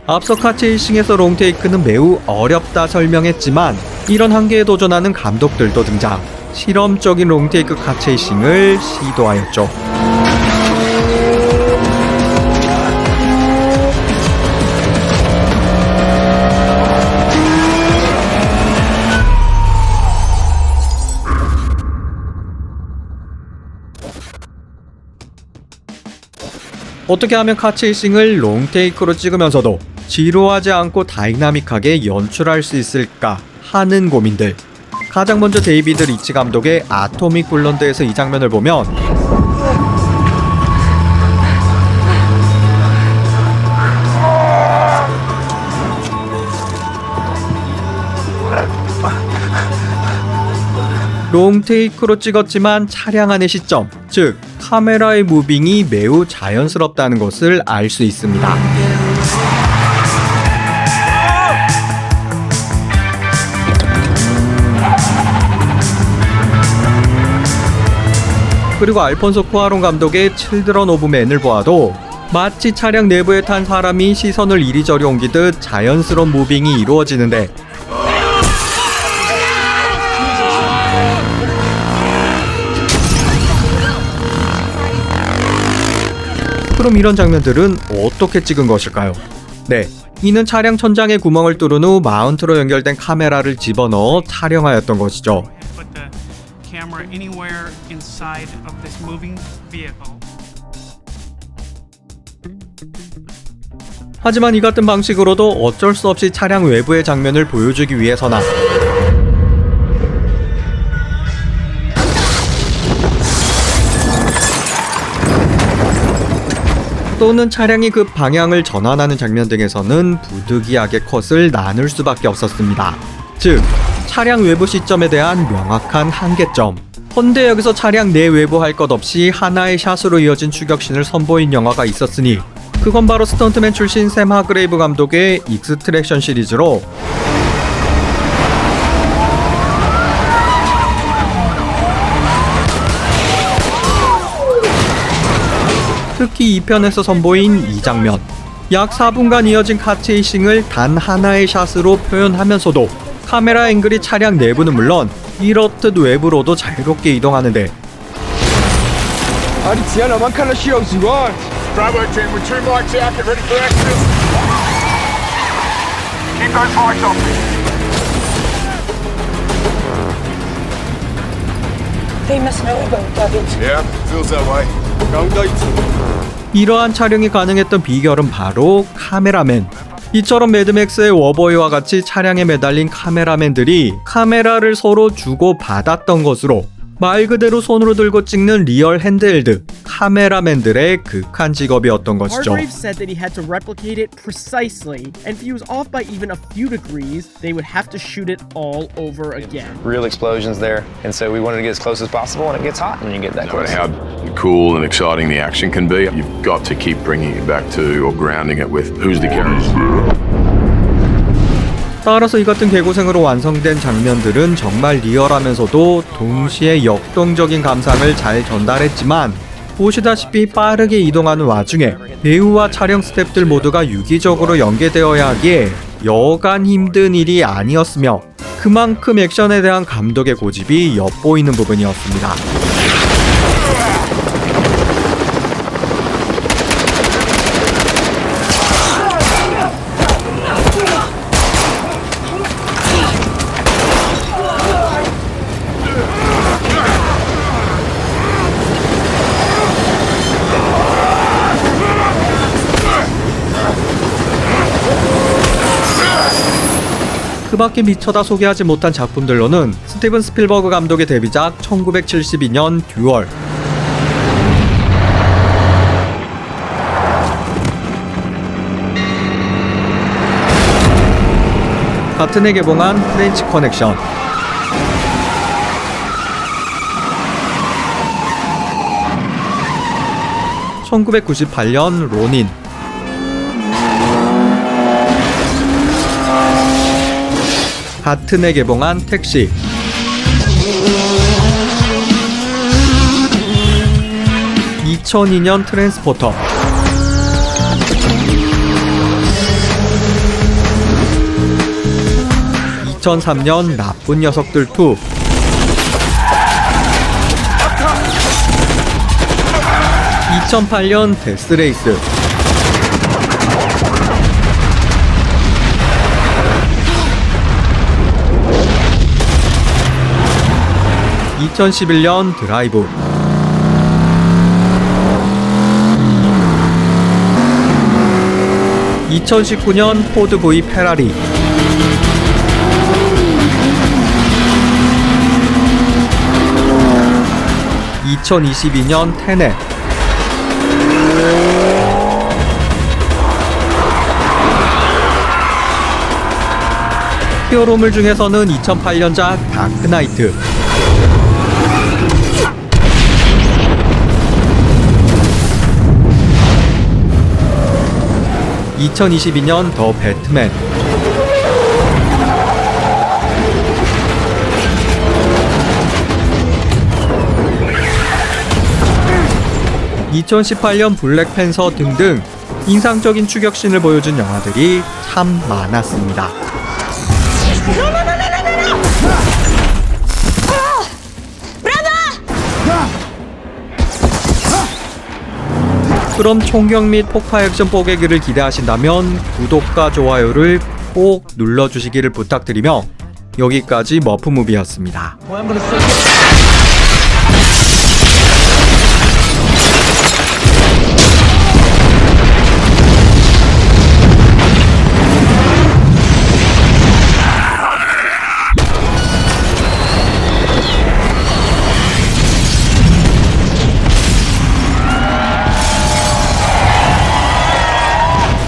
앞서 카체이싱에서 롱테이크는 매우 어렵다 설명했지만 이런 한계에 도전하는 감독들도 등장. 실험적인 롱테이크 카체이싱을 시도하였죠. 어떻게 하면 카체이싱을 롱테이크로 찍으면서도 지루하지 않고 다이나믹하게 연출할 수 있을까 하는 고민들. 가장 먼저 데이비드 리치 감독의 아토믹 블론드에서 이 장면을 보면 롱테이크로 찍었지만 차량 안의 시점, 즉 카메라의 무빙이 매우 자연스럽다는 것을 알 수 있습니다. 그리고 알폰소 쿠아론 감독의 칠드런 오브 맨을 보아도 마치 차량 내부에 탄 사람이 시선을 이리저리 옮기듯 자연스러운 무빙이 이루어지는데 그럼 이런 장면들은 어떻게 찍은 것일까요? 네, 이는 차량 천장에 구멍을 뚫은 후 마운트로 연결된 카메라를 집어넣어 촬영하였던 것이죠. Put the camera anywhere inside of this moving vehicle. 하지만 이 같은 방식으로도 어쩔 수 없이 차량 외부의 장면을 보여주기 위해서나 또는 차량이 그 방향을 전환하는 장면 등에서는 부득이하게 컷을 나눌 수밖에 없었습니다. 즉, 차량 외부 시점에 대한 명확한 한계점. 헌데 여기서 차량 내 외부 할 것 없이 하나의 샷으로 이어진 추격신을 선보인 영화가 있었으니 그건 바로 스턴트맨 출신 샘 하그레이브 감독의 익스트랙션 시리즈로 특히 2편에서 선보인 이 장면, 약 4분간 이어진 카체이싱을 단 하나의 샷으로 표현하면서도 카메라 앵글이 차량 내부는 물론 이렇듯 외부로도 자유롭게 이동하는데 이러한 촬영이 가능했던 비결은 바로 카메라맨. 이처럼 매드맥스의 워보이와 같이 차량에 매달린 카메라맨들이 카메라를 서로 주고 받았던 것으로 말 그대로 손으로 들고 찍는 리얼 핸드헬드 카메라맨들의 극한 직업이었던 것이죠. Hargrave said that he had to replicate it precisely, and if he was off by even a few degrees, they would have to shoot it all over again. Real explosions there, and so we wanted to get as close as possible, and it gets hot when you get that No close. matter how cool and exciting the action can be, you've got to keep bringing it back to, or grounding it with, who's the character. 따라서 이 같은 개고생으로 완성된 장면들은 정말 리얼하면서도 동시에 역동적인 감상을 잘 전달했지만 보시다시피 빠르게 이동하는 와중에 배우와 촬영 스태프들 모두가 유기적으로 연계되어야 하기에 여간 힘든 일이 아니었으며 그만큼 액션에 대한 감독의 고집이 엿보이는 부분이었습니다. 그 밖에 미처다 소개하지 못한 작품들로는 스티븐 스필버그 감독의 데뷔작 1972년 듀얼, 같은 해 개봉한 프렌치 커넥션, (1998년) 로닌, 같은 해 개봉한 택시, (2002년) 트랜스포터, 2003년 나쁜 녀석들 2, 2008년 데스레이스, 2011년 드라이브, 2019년 포드 V 페라리, 2022년 테넷, 히어로물 중에서는 2008년작 다크나이트, 2022년 더 배트맨, 2018년 블랙팬서 등등 인상적인 추격신을 보여준 영화들이 참 많았습니다. 그럼 총격 및 폭파 액션 뽀개기를 기대하신다면 구독과 좋아요를 꼭 눌러주시기를 부탁드리며 여기까지 머프무비였습니다.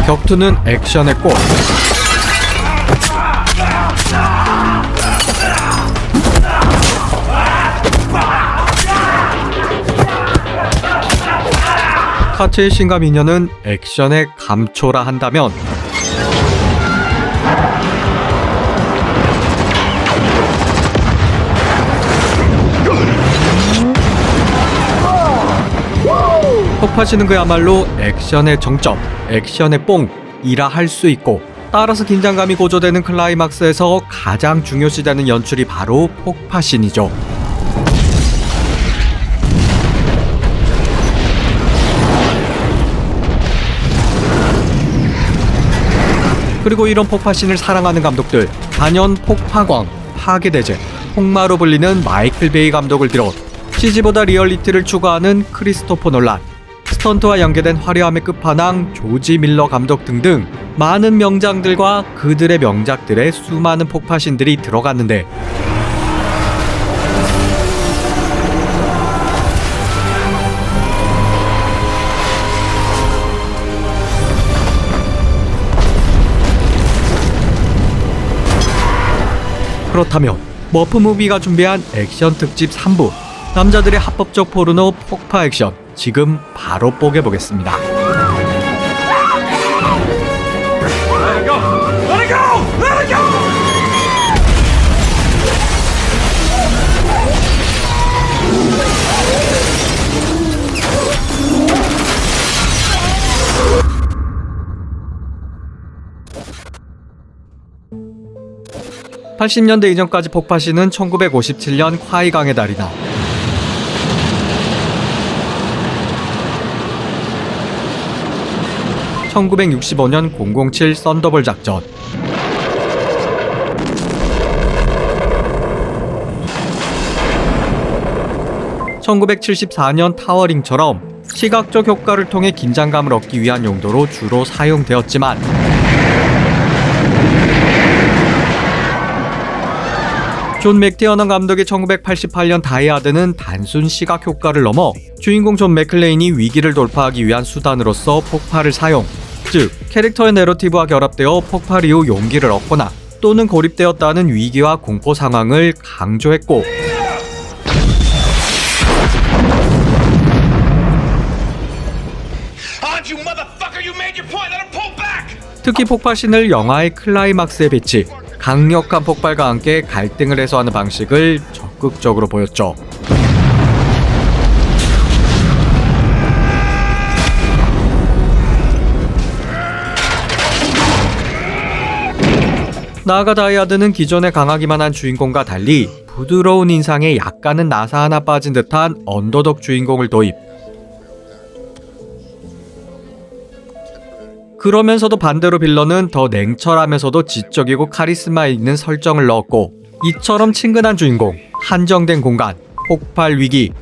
격투는 액션의 꽃. 카츠의 신과 미녀는 액션의 감초라 한다면 폭파시는 그야말로 액션의 정점, 액션의 뽕이라 할 수 있고 따라서 긴장감이 고조되는 클라이막스에서 가장 중요시되는 연출이 바로 폭파신이죠. 그리고 이런 폭파신을 사랑하는 감독들, 단연 폭파광, 파괴대제, 폭마로 불리는 마이클 베이 감독을 비롯 CG보다 리얼리티를 추구하는 크리스토퍼 놀란, 스턴트와 연계된 화려함의 끝판왕 조지 밀러 감독 등등 많은 명장들과 그들의 명작들의 수많은 폭파신들이 들어갔는데 그렇다면 머프무비가 준비한 액션 특집 3부 남자들의 합법적 포르노 폭파 액션 지금 바로 뽀개보겠습니다. (80년대) 이전까지 폭파신은 1957년 콰이강의 달이나 1965년 007 썬더볼 작전, 1974년 타워링처럼 시각적 효과를 통해 긴장감을 얻기 위한 용도로 주로 사용되었지만 존 맥티어넌 감독의 1988년 다이하드는 단순 시각 효과를 넘어 주인공 존 맥클레인이 위기를 돌파하기 위한 수단으로서 폭발을 사용, 즉 캐릭터의 내러티브와 결합되어 폭발 이후 용기를 얻거나 또는 고립되었다는 위기와 공포 상황을 강조했고, 특히 폭발신을 영화의 클라이막스에 배치, 강력한 폭발과 함께 갈등을 해소하는 방식을 적극적으로 보였죠. 나아가 다이하드는 기존에 강하기만 한 주인공과 달리 부드러운 인상에 약간은 나사 하나 빠진 듯한 언더독 주인공을 도입. 그러면서도 반대로 빌런은 더 냉철하면서도 지적이고 카리스마 있는 설정을 넣었고, 이처럼 친근한 주인공, 한정된 공간, 폭발 위기,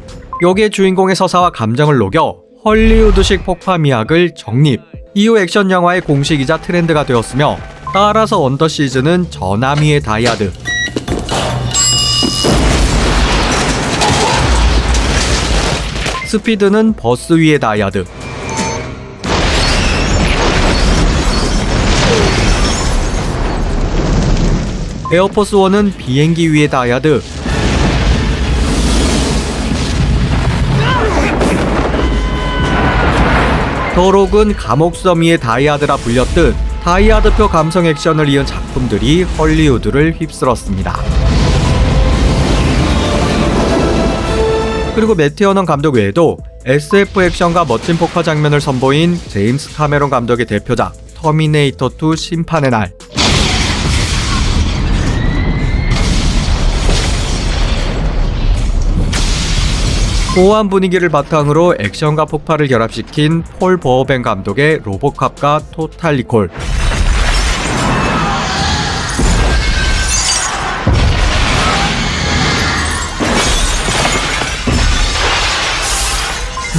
여기에 주인공의 서사와 감정을 녹여 헐리우드식 폭파 미학을 정립. 이후 액션 영화의 공식이자 트렌드가 되었으며, 따라서 언더 시즌은 전함위의 다이하드, 스피드는 버스 위의 다이하드, 에어포스 1은 비행기 위의 다이하드, 더록은 감옥섬 위의 다이하드라 불렸듯 다이하드표 감성 액션을 이은 작품들이 헐리우드를 휩쓸었습니다. 그리고 매티어넌 감독 외에도 SF 액션과 멋진 폭파 장면을 선보인 제임스 카메론 감독의 대표작 터미네이터 2 심판의 날, 고요한 분위기를 바탕으로 액션과 폭발을 결합시킨 폴 버호벤 감독의 로보캅과 토탈 리콜,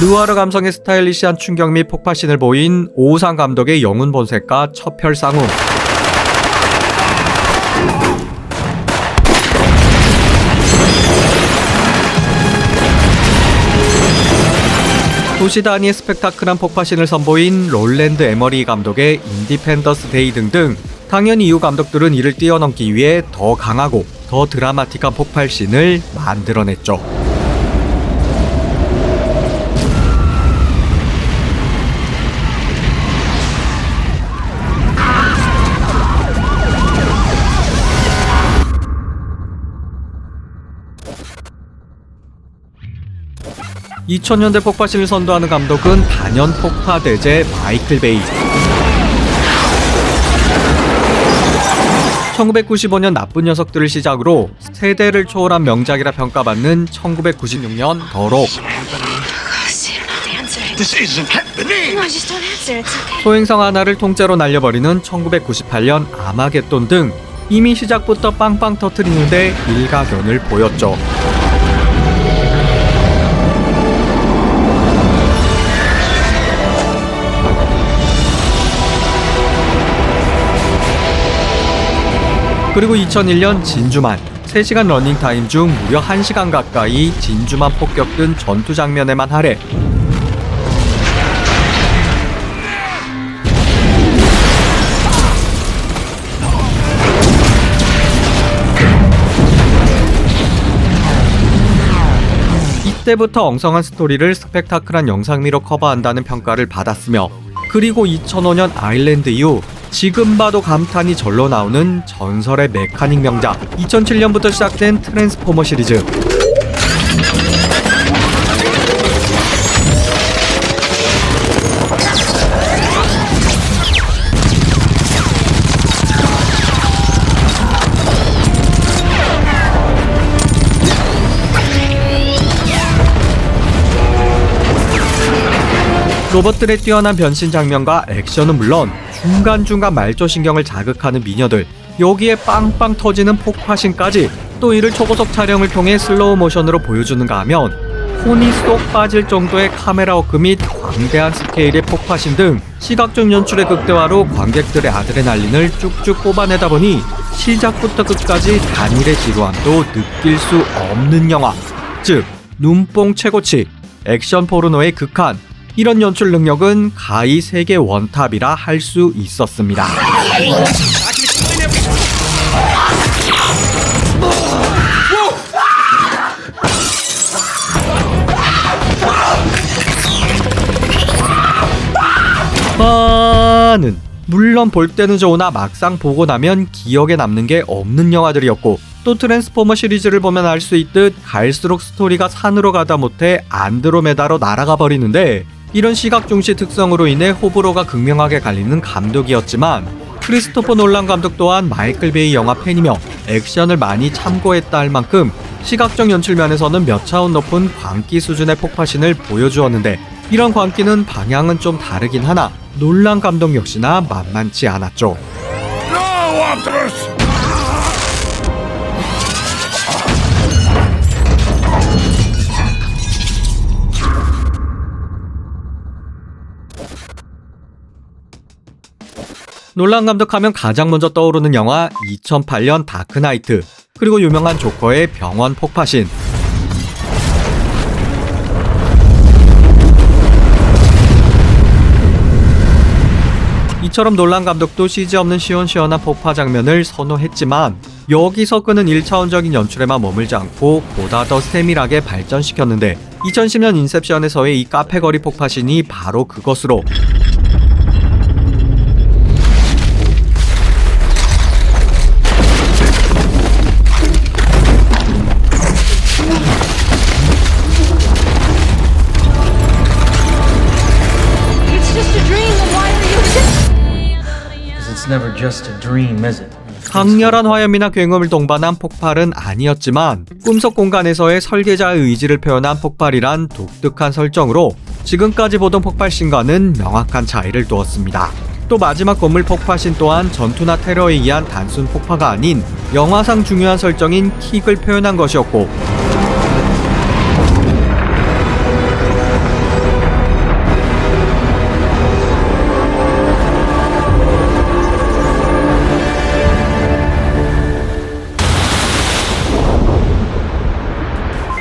느와르 감성의 스타일리시한 충격 및 폭파신을 보인 오우상 감독의 영웅 본색과 첩혈상웅, 도시 단위의 스펙타클한 폭파신을 선보인 롤랜드 에머리 감독의 인디펜던스 데이 등등, 당연히 이후 감독들은 이를 뛰어넘기 위해 더 강하고 더 드라마틱한 폭발신을 만들어냈죠. (2000년대) 폭파신을 선도하는 감독은 단연 폭파 대제 마이클 베이. 1995년 나쁜 녀석들을 시작으로 세대를 초월한 명작이라 평가받는 1996년 더록, 소행성 하나를 통째로 날려버리는 1998년 아마겟돈 등 이미 시작부터 빵빵 터트리는데 일가견을 보였죠. 그리고 2001년 진주만 3시간 러닝타임 중 무려 1시간 가까이 진주만 폭격된 전투 장면에만 할애 이때부터 엉성한 스토리를 스펙타클한 영상미로 커버한다는 평가를 받았으며 그리고 2005년 아일랜드 이후 지금 봐도 감탄이 절로 나오는 전설의 메카닉 명작 2007년부터 시작된 트랜스포머 시리즈 로봇들의 뛰어난 변신 장면과 액션은 물론 중간중간 말조신경을 자극하는 미녀들 여기에 빵빵 터지는 폭파신까지 또 이를 초고속 촬영을 통해 슬로우 모션으로 보여주는가 하면 혼이 쏙 빠질 정도의 카메라 워크 및 광대한 스케일의 폭파신 등 시각적 연출의 극대화로 관객들의 아드레날린을 쭉쭉 뽑아내다 보니 시작부터 끝까지 단일의 지루함도 느낄 수 없는 영화 즉 눈뽕 최고치 액션 포르노의 극한 이런 연출 능력은 가히 세계 원탑이라 할 수 있었습니다. 많은 물론 볼 때는 좋으나 막상 보고 나면 기억에 남는 게 없는 영화들이었고 또 트랜스포머 시리즈를 보면 알 수 있듯 갈수록 스토리가 산으로 가다 못해 안드로메다로 날아가 버리는데 이런 시각 중시 특성으로 인해 호불호가 극명하게 갈리는 감독이었지만 크리스토퍼 놀란 감독 또한 마이클 베이 영화 팬이며 액션을 많이 참고했다 할 만큼 시각적 연출 면에서는 몇 차원 높은 광기 수준의 폭파신을 보여주었는데 이런 광기는 방향은 좀 다르긴 하나 놀란 감독 역시나 만만치 않았죠. 놀란 감독하면 가장 먼저 떠오르는 영화 2008년 다크나이트 그리고 유명한 조커의 병원 폭파신 이처럼 놀란 감독도 CG 없는 시원시원한 폭파 장면을 선호했지만 여기서 그는 1차원적인 연출에만 머물지 않고 보다 더 세밀하게 발전시켰는데 2010년 인셉션에서의 이 카페거리 폭파신이 바로 그것으로 never just a dream, is it? 강렬한 화염이나 굉음을 동반한 폭발은 아니었지만 꿈속 공간에서의 설계자의 의지를 표현한 폭발이란 독특한 설정으로 지금까지 보던 폭발신과는 명확한 차이를 두었습니다. 또 마지막 건물 폭파신 또한 전투나 테러에 의한 단순 폭파가 아닌 영화상 중요한 설정인 킥을 표현한 것이었고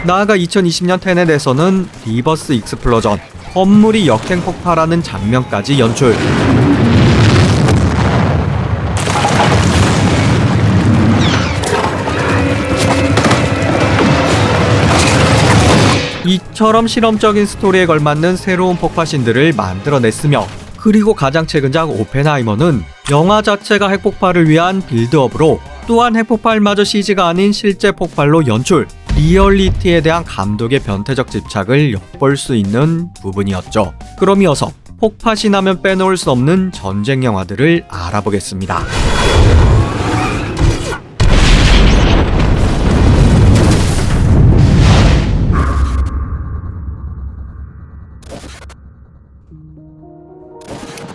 나아가 2020년 테넷에서는 리버스 익스플로전, 건물이 역행 폭발하는 장면까지 연출. 이처럼 실험적인 스토리에 걸맞는 새로운 폭파신들을 만들어냈으며 그리고 가장 최근작 오펜하이머는 영화 자체가 핵폭발을 위한 빌드업으로 또한 핵폭발마저 CG가 아닌 실제 폭발로 연출, 리얼리티에 대한 감독의 변태적 집착을 엿볼 수 있는 부분이었죠. 그럼 이어서 폭파신 하면 빼놓을 수 없는 전쟁 영화들을 알아보겠습니다.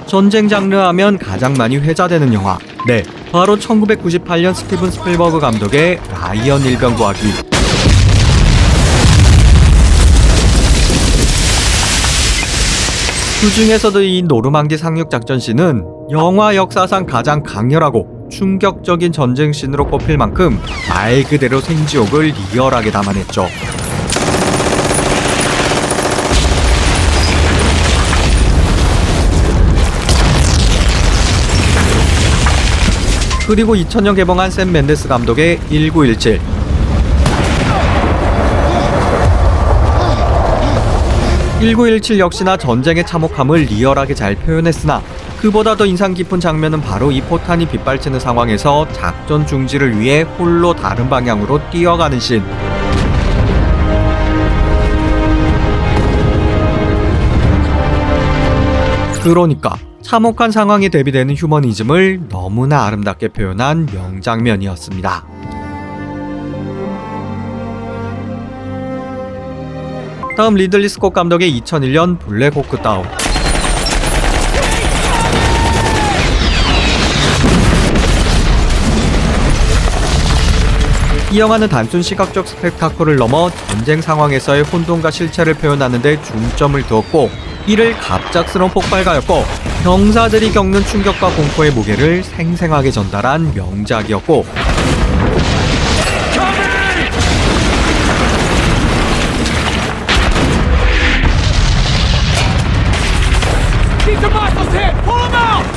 전쟁 장르 하면 가장 많이 회자되는 영화, 네, 바로 1998년 스티븐 스필버그 감독의 라이언 일병구하기. 그 중에서도 이 노르망디 상륙 작전 씬은 영화 역사상 가장 강렬하고 충격적인 전쟁신으로 꼽힐 만큼 말 그대로 생지옥을 리얼하게 담아냈죠. 그리고 2000년 개봉한 샘 멘데스 감독의 1917. (1917) 역시나 전쟁의 참혹함을 리얼하게 잘 표현했으나 그보다 더 인상 깊은 장면은 바로 이 포탄이 빗발치는 상황에서 작전 중지를 위해 홀로 다른 방향으로 뛰어가는 씬. 그러니까 참혹한 상황에 대비되는 휴머니즘을 너무나 아름답게 표현한 명장면이었습니다. 다음 리들리 스콧 감독의 2001년 블랙호크 다운. 이 영화는 단순 시각적 스펙타클을 넘어 전쟁 상황에서의 혼돈과 실체를 표현하는 데 중점을 두었고, 이를 갑작스러운 폭발가였고 병사들이 겪는 충격과 공포의 무게를 생생하게 전달한 명작이었고,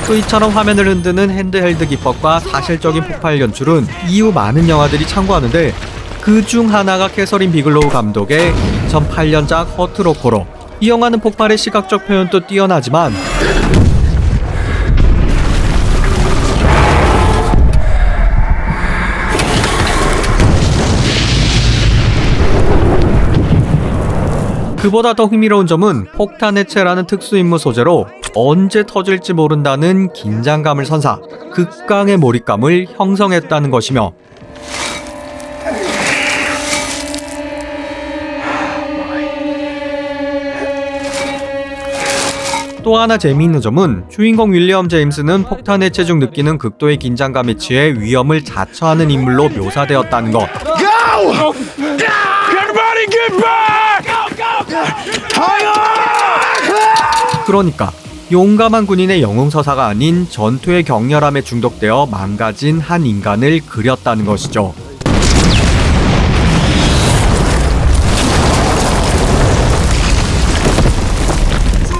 또 이처럼 화면을 흔드는 핸드헬드 기법과 사실적인 폭발 연출은 이후 많은 영화들이 참고하는데, 그 중 하나가 캐서린 비글로우 감독의 2008년작 허트로코로. 이 영화는 폭발의 시각적 표현도 뛰어나지만 그보다 더 흥미로운 점은 폭탄 해체라는 특수임무 소재로 언제 터질지 모른다는 긴장감을 선사, 극강의 몰입감을 형성했다는 것이며, 또 하나 재미있는 점은 주인공 윌리엄 제임스는 폭탄 해체 중 느끼는 극도의 긴장감에 취해 위험을 자처하는 인물로 묘사되었다는 것. 그러니까 용감한 군인의 영웅서사가 아닌 전투의 격렬함에 중독되어 망가진 한 인간을 그렸다는 것이죠.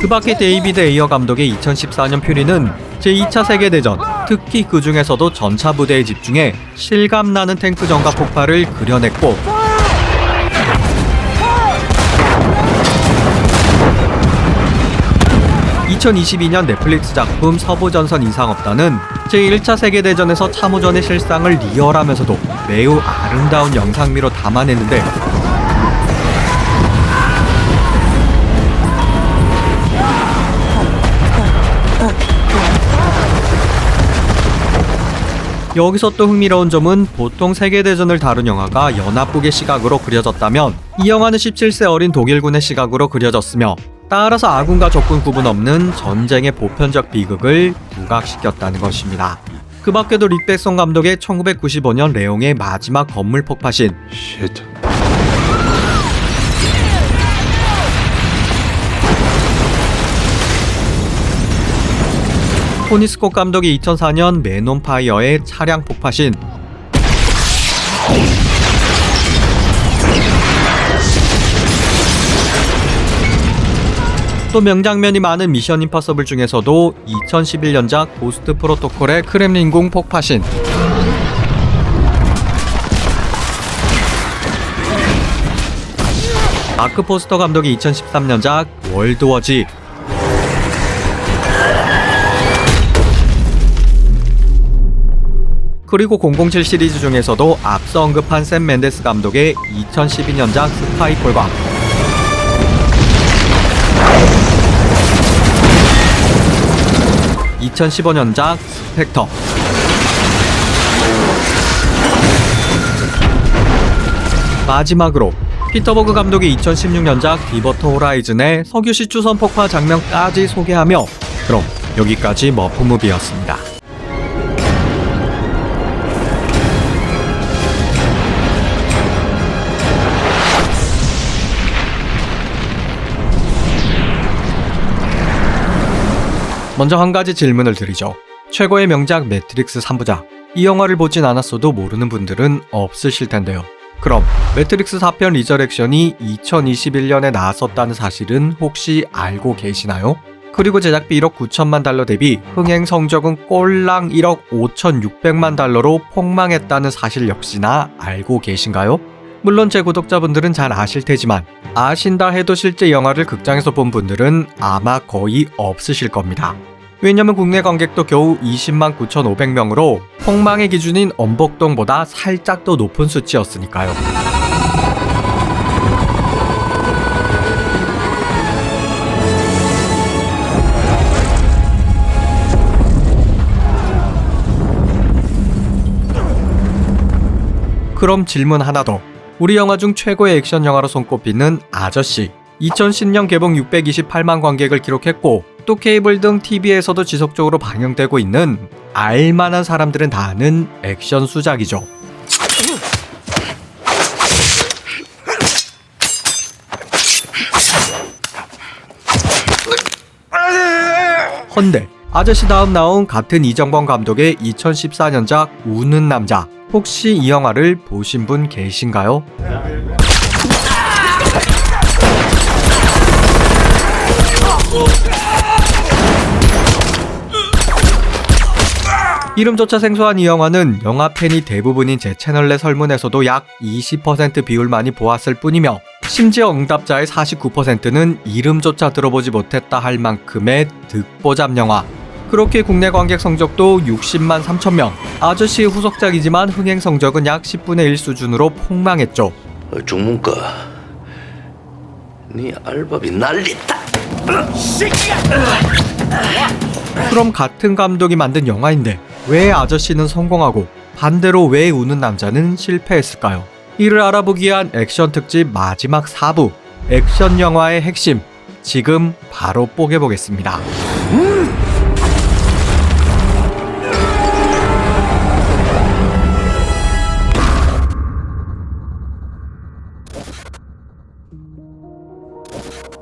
그 밖에 데이비드 에이어 감독의 2014년 퓨리는 제2차 세계대전, 특히 그 중에서도 전차 부대에 집중해 실감나는 탱크전과 폭발을 그려냈고, (2022년) 넷플릭스 작품 서부전선 이상없다는 제1차 세계대전에서 참호전의 실상을 리얼하면서도 매우 아름다운 영상미로 담아냈는데, 여기서 또 흥미로운 점은 보통 세계대전을 다룬 영화가 연합국의 시각으로 그려졌다면 이 영화는 17세 어린 독일군의 시각으로 그려졌으며, 따라서 아군과 적군 구분 없는 전쟁의 보편적 비극을 부각시켰다는 것입니다. 그 밖에도 릭 베송 감독의 1995년 레옹의 마지막 건물 폭파신, 토니 스콧 감독이 2004년 맨 온 파이어의 차량 폭파신, 또 명장면이 많은 미션 임파서블 중에서도 2011년작 고스트 프로토콜의 크렘린궁 폭파신, 마크 포스터 감독이 2013년작 월드워 Z, 그리고 007 시리즈 중에서도 앞서 언급한 샘 멘데스 감독의 2012년작 스카이폴과 2015년작 스펙터, 마지막으로 피터버그 감독의 2016년작 디버터 호라이즌의 석유시 추선 폭파 장면까지 소개하며, 그럼 여기까지 머프무비였습니다. 먼저 한 가지 질문을 드리죠. 최고의 명작 매트릭스 3부작, 이 영화를 보진 않았어도 모르는 분들은 없으실 텐데요. 그럼 매트릭스 4편 리저렉션이 2021년에 나왔었다는 사실은 혹시 알고 계시나요? 그리고 제작비 1억 9천만 달러 대비 흥행 성적은 꼴랑 1억 5,600만 달러로 폭망했다는 사실 역시나 알고 계신가요? 물론 제 구독자분들은 잘 아실 테지만 아신다 해도 실제 영화를 극장에서 본 분들은 아마 거의 없으실 겁니다. 왜냐면 국내 관객도 겨우 20만 9,500명으로 폭망의 기준인 엄복동보다 살짝 더 높은 수치였으니까요. 그럼 질문 하나 더. 우리 영화 중 최고의 액션 영화로 손꼽히는 아저씨. 2010년 개봉 628만 관객을 기록했고 또 케이블 등 TV에서도 지속적으로 방영되고 있는 알만한 사람들은 다 아는 액션 수작이죠. 헌데 아저씨 다음 나온 같은 이정범 감독의 2014년작 우는 남자, 혹시 이 영화를 보신 분 계신가요? 이름조차 생소한 이 영화는 영화 팬이 대부분인 제 채널 내 설문에서도 약 20% 비율만이 보았을 뿐이며 심지어 응답자의 49%는 이름조차 들어보지 못했다 할 만큼의 득보잡 영화. 그렇게 국내 관객 성적도 60만 3천 명. 아저씨의 후속작이지만 흥행 성적은 약 10분의 1 수준으로 폭망했죠. 중문과 네 알바비 난리다. 그럼 같은 감독이 만든 영화인데 왜 아저씨는 성공하고 반대로 왜 우는 남자는 실패했을까요? 이를 알아보기 위한 액션 특집 마지막 4부, 액션 영화의 핵심, 지금 바로 뽀개보겠습니다.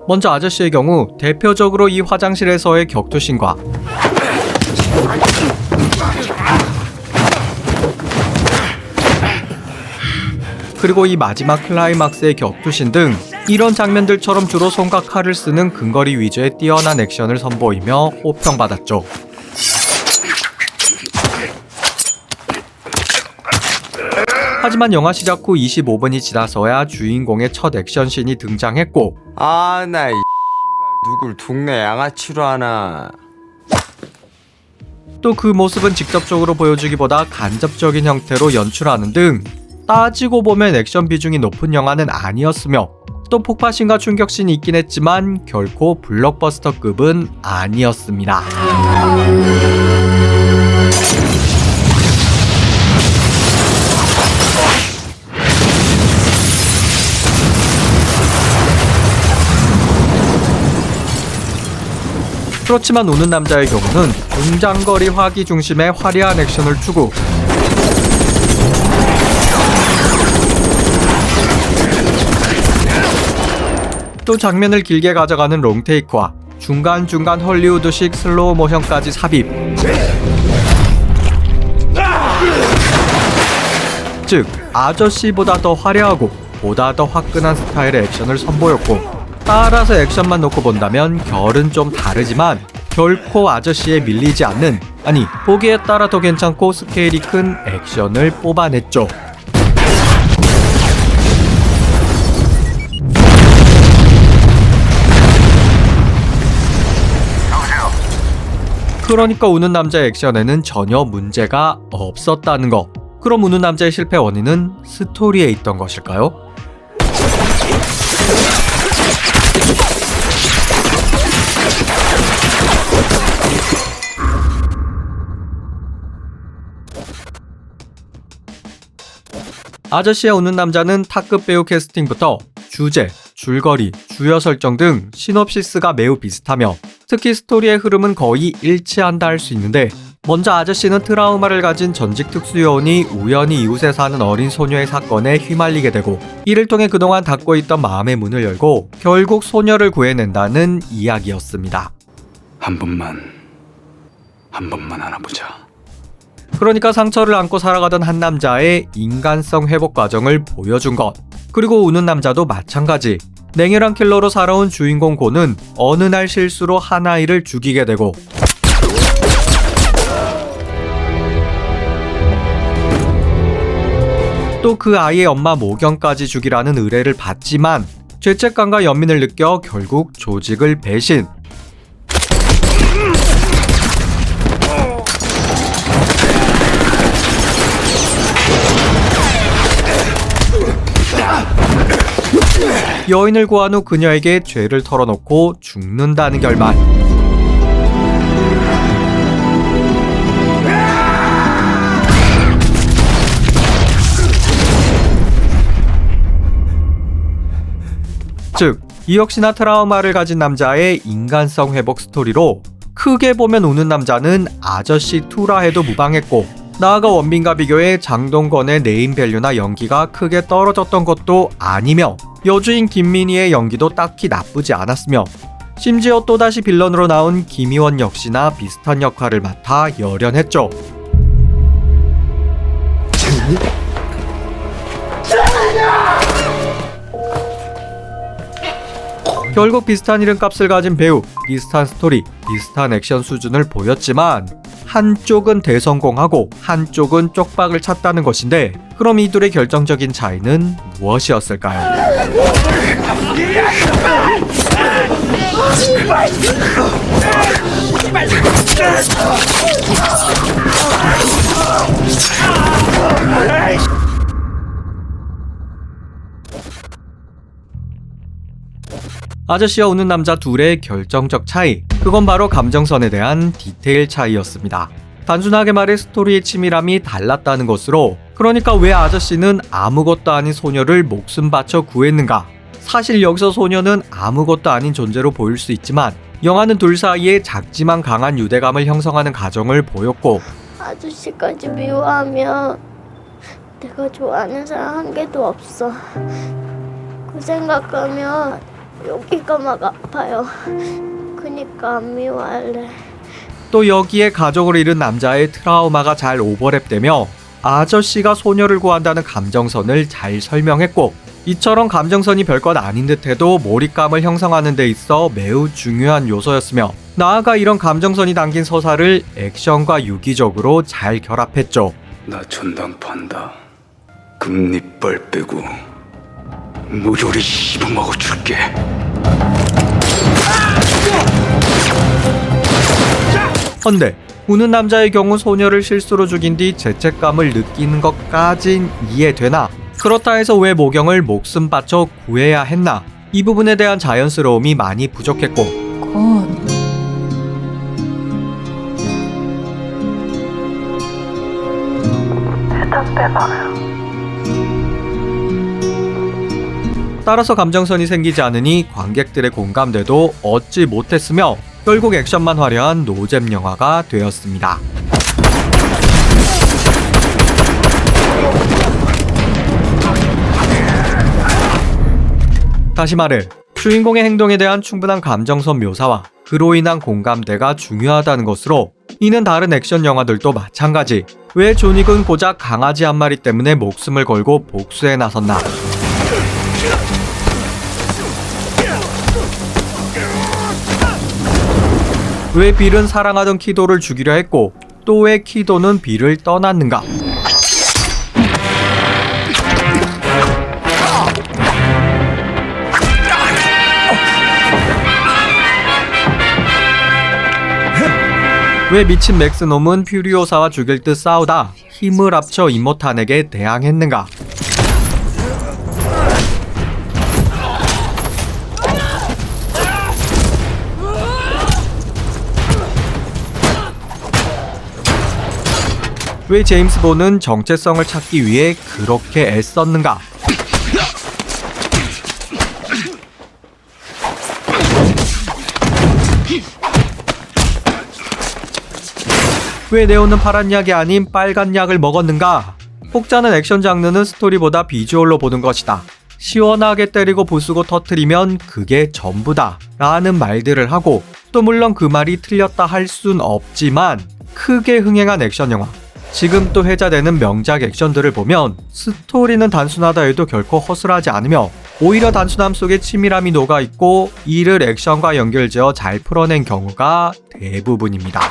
먼저 아저씨의 경우 대표적으로 이 화장실에서의 격투신과 그리고 이 마지막 클라이막스의 격투신 등 이런 장면들처럼 주로 손과 칼을 쓰는 근거리 위주의 뛰어난 액션을 선보이며 호평받았죠. 하지만 영화 시작 후 25분이 지나서야 주인공의 첫 액션신이 등장했고 아, 나 누굴 동네 양아치로 하나. 또 그 모습은 직접적으로 보여주기보다 간접적인 형태로 연출하는 등 따지고 보면 액션 비중이 높은 영화는 아니었으며 또 폭파신과 충격신이 있긴 했지만 결코 블록버스터급은 아니었습니다. 그렇지만 우는 남자의 경우는 중장거리 화기 중심의 화려한 액션을 추구, 또 장면을 길게 가져가는 롱테이크와 중간중간 헐리우드식 슬로우 모션까지 삽입. 즉 아저씨보다 더 화려하고 보다 더 화끈한 스타일의 액션을 선보였고, 따라서 액션만 놓고 본다면 결은 좀 다르지만 결코 아저씨에 밀리지 않는, 아니 보기에 따라 더 괜찮고 스케일이 큰 액션을 뽑아냈죠. 그러니까 우는 남자의 액션에는 전혀 문제가 없었다는 거. 그럼 우는 남자의 실패 원인은 스토리에 있던 것일까요? 아저씨의 우는 남자는 탑급 배우 캐스팅부터 주제, 줄거리, 주요 설정 등 시놉시스가 매우 비슷하며 특히 스토리의 흐름은 거의 일치한다 할 수 있는데, 먼저 아저씨는 트라우마를 가진 전직 특수요원이 우연히 이웃에 사는 어린 소녀의 사건에 휘말리게 되고, 이를 통해 그동안 닫고 있던 마음의 문을 열고 결국 소녀를 구해낸다는 이야기였습니다. 한 번만 알아보자. 그러니까 상처를 안고 살아가던 한 남자의 인간성 회복 과정을 보여준 것. 그리고 우는 남자도 마찬가지. 냉혈한 킬러로 살아온 주인공 고는 어느 날 실수로 한 아이를 죽이게 되고 또 그 아이의 엄마 모경까지 죽이라는 의뢰를 받지만 죄책감과 연민을 느껴 결국 조직을 배신. 여인을 구한 후 그녀에게 죄를 털어놓고 죽는다는 결말. 즉, 이 역시나 트라우마를 가진 남자의 인간성 회복 스토리로 크게 보면 우는 남자는 아저씨 2라 해도 무방했고, 나아가 원빈과 비교해 장동건의 네임밸류나 연기가 크게 떨어졌던 것도 아니며 여주인 김민희의 연기도 딱히 나쁘지 않았으며 심지어 또다시 빌런으로 나온 김희원 역시나 비슷한 역할을 맡아 열연했죠. 결국 비슷한 이름값을 가진 배우, 비슷한 스토리, 비슷한 액션 수준을 보였지만 한쪽은 대성공하고 한쪽은 쪽박을 찼다는 것인데, 그럼 이 둘의 결정적인 차이는 무엇이었을까요? 아저씨와 우는 남자 둘의 결정적 차이, 그건 바로 감정선에 대한 디테일 차이였습니다. 단순하게 말해 스토리의 치밀함이 달랐다는 것으로, 그러니까 왜 아저씨는 아무것도 아닌 소녀를 목숨 바쳐 구했는가? 사실 여기서 소녀는 아무것도 아닌 존재로 보일 수 있지만 영화는 둘 사이에 작지만 강한 유대감을 형성하는 과정을 보였고, 아저씨까지 미워하면 내가 좋아하는 사람 한 개도 없어. 그 생각하면 여기가 막 아파요. 그니까 안 미워할래. 또 여기에 가족을 잃은 남자의 트라우마가 잘 오버랩되며 아저씨가 소녀를 구한다는 감정선을 잘 설명했고, 이처럼 감정선이 별것 아닌 듯해도 몰입감을 형성하는 데 있어 매우 중요한 요소였으며, 나아가 이런 감정선이 담긴 서사를 액션과 유기적으로 잘 결합했죠. 나 전당 판다. 금리빨 빼고 무조리 씹어먹어 줄게. 헌데 우는 남자의 경우 소녀를 실수로 죽인 뒤 죄책감을 느끼는 것까진 이해되나, 그렇다 해서 왜 모경을 목숨 바쳐 구해야 했나, 이 부분에 대한 자연스러움이 많이 부족했고, 대답해봐요. 따라서 감정선이 생기지 않으니 관객들의 공감대도 얻지 못했으며 결국 액션만 화려한 노잼 영화가 되었습니다. 다시 말해, 주인공의 행동에 대한 충분한 감정선 묘사와 그로 인한 공감대가 중요하다는 것으로, 이는 다른 액션 영화들도 마찬가지. 왜 존윅은 고작 강아지 한 마리 때문에 목숨을 걸고 복수에 나섰나? 왜 빌은 사랑하던 키도를 죽이려 했고, 또 왜 키도는 빌을 떠났는가? 왜 미친 맥스놈은 퓨리오사와 죽일 듯 싸우다 힘을 합쳐 이모탄에게 대항했는가? 왜 제임스 본은 정체성을 찾기 위해 그렇게 애썼는가? 왜 네오는 파란 약이 아닌 빨간 약을 먹었는가? 혹자는 액션 장르는 스토리보다 비주얼로 보는 것이다. 시원하게 때리고 부수고 터트리면 그게 전부다 라는 말들을 하고, 또 물론 그 말이 틀렸다 할 순 없지만 크게 흥행한 액션 영화, 지금 또 회자되는 명작 액션들을 보면 스토리는 단순하다 해도 결코 허술하지 않으며 오히려 단순함 속에 치밀함이 녹아있고 이를 액션과 연결지어 잘 풀어낸 경우가 대부분입니다.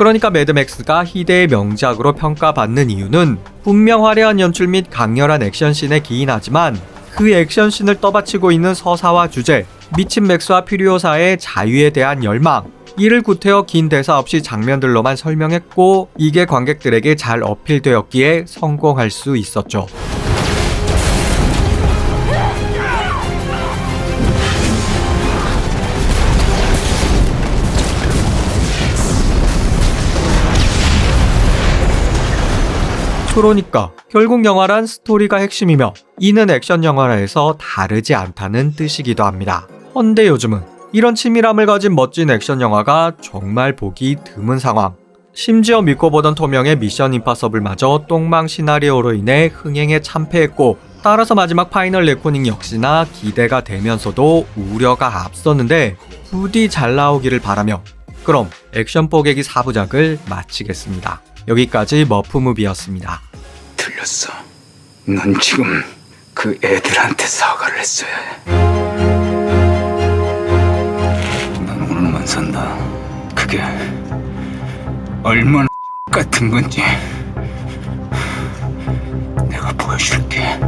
그러니까 매드맥스가 희대의 명작으로 평가받는 이유는 분명 화려한 연출 및 강렬한 액션씬에 기인하지만 그 액션씬을 떠받치고 있는 서사와 주제, 미친 맥스와 퓨리오사의 자유에 대한 열망, 이를 구태여 긴 대사 없이 장면들로만 설명했고 이게 관객들에게 잘 어필되었기에 성공할 수 있었죠. 그러니까 결국 영화란 스토리가 핵심이며 이는 액션 영화라에서 다르지 않다는 뜻이기도 합니다. 헌데 요즘은 이런 치밀함을 가진 멋진 액션 영화가 정말 보기 드문 상황. 심지어 믿고 보던 토명의 미션 임파서블마저 똥망 시나리오로 인해 흥행에 참패했고 따라서 마지막 파이널 레코닝 역시나 기대가 되면서도 우려가 앞섰는데 부디 잘 나오기를 바라며 그럼 액션 뽀개기 4부작을 마치겠습니다. 여기까지 머프무비였습니다. 틀렸어. 넌 지금 그 애들한테 사과를 했어야 해. 난 오늘만 산다. 그게 얼마나 같은 건지 내가 보여줄게.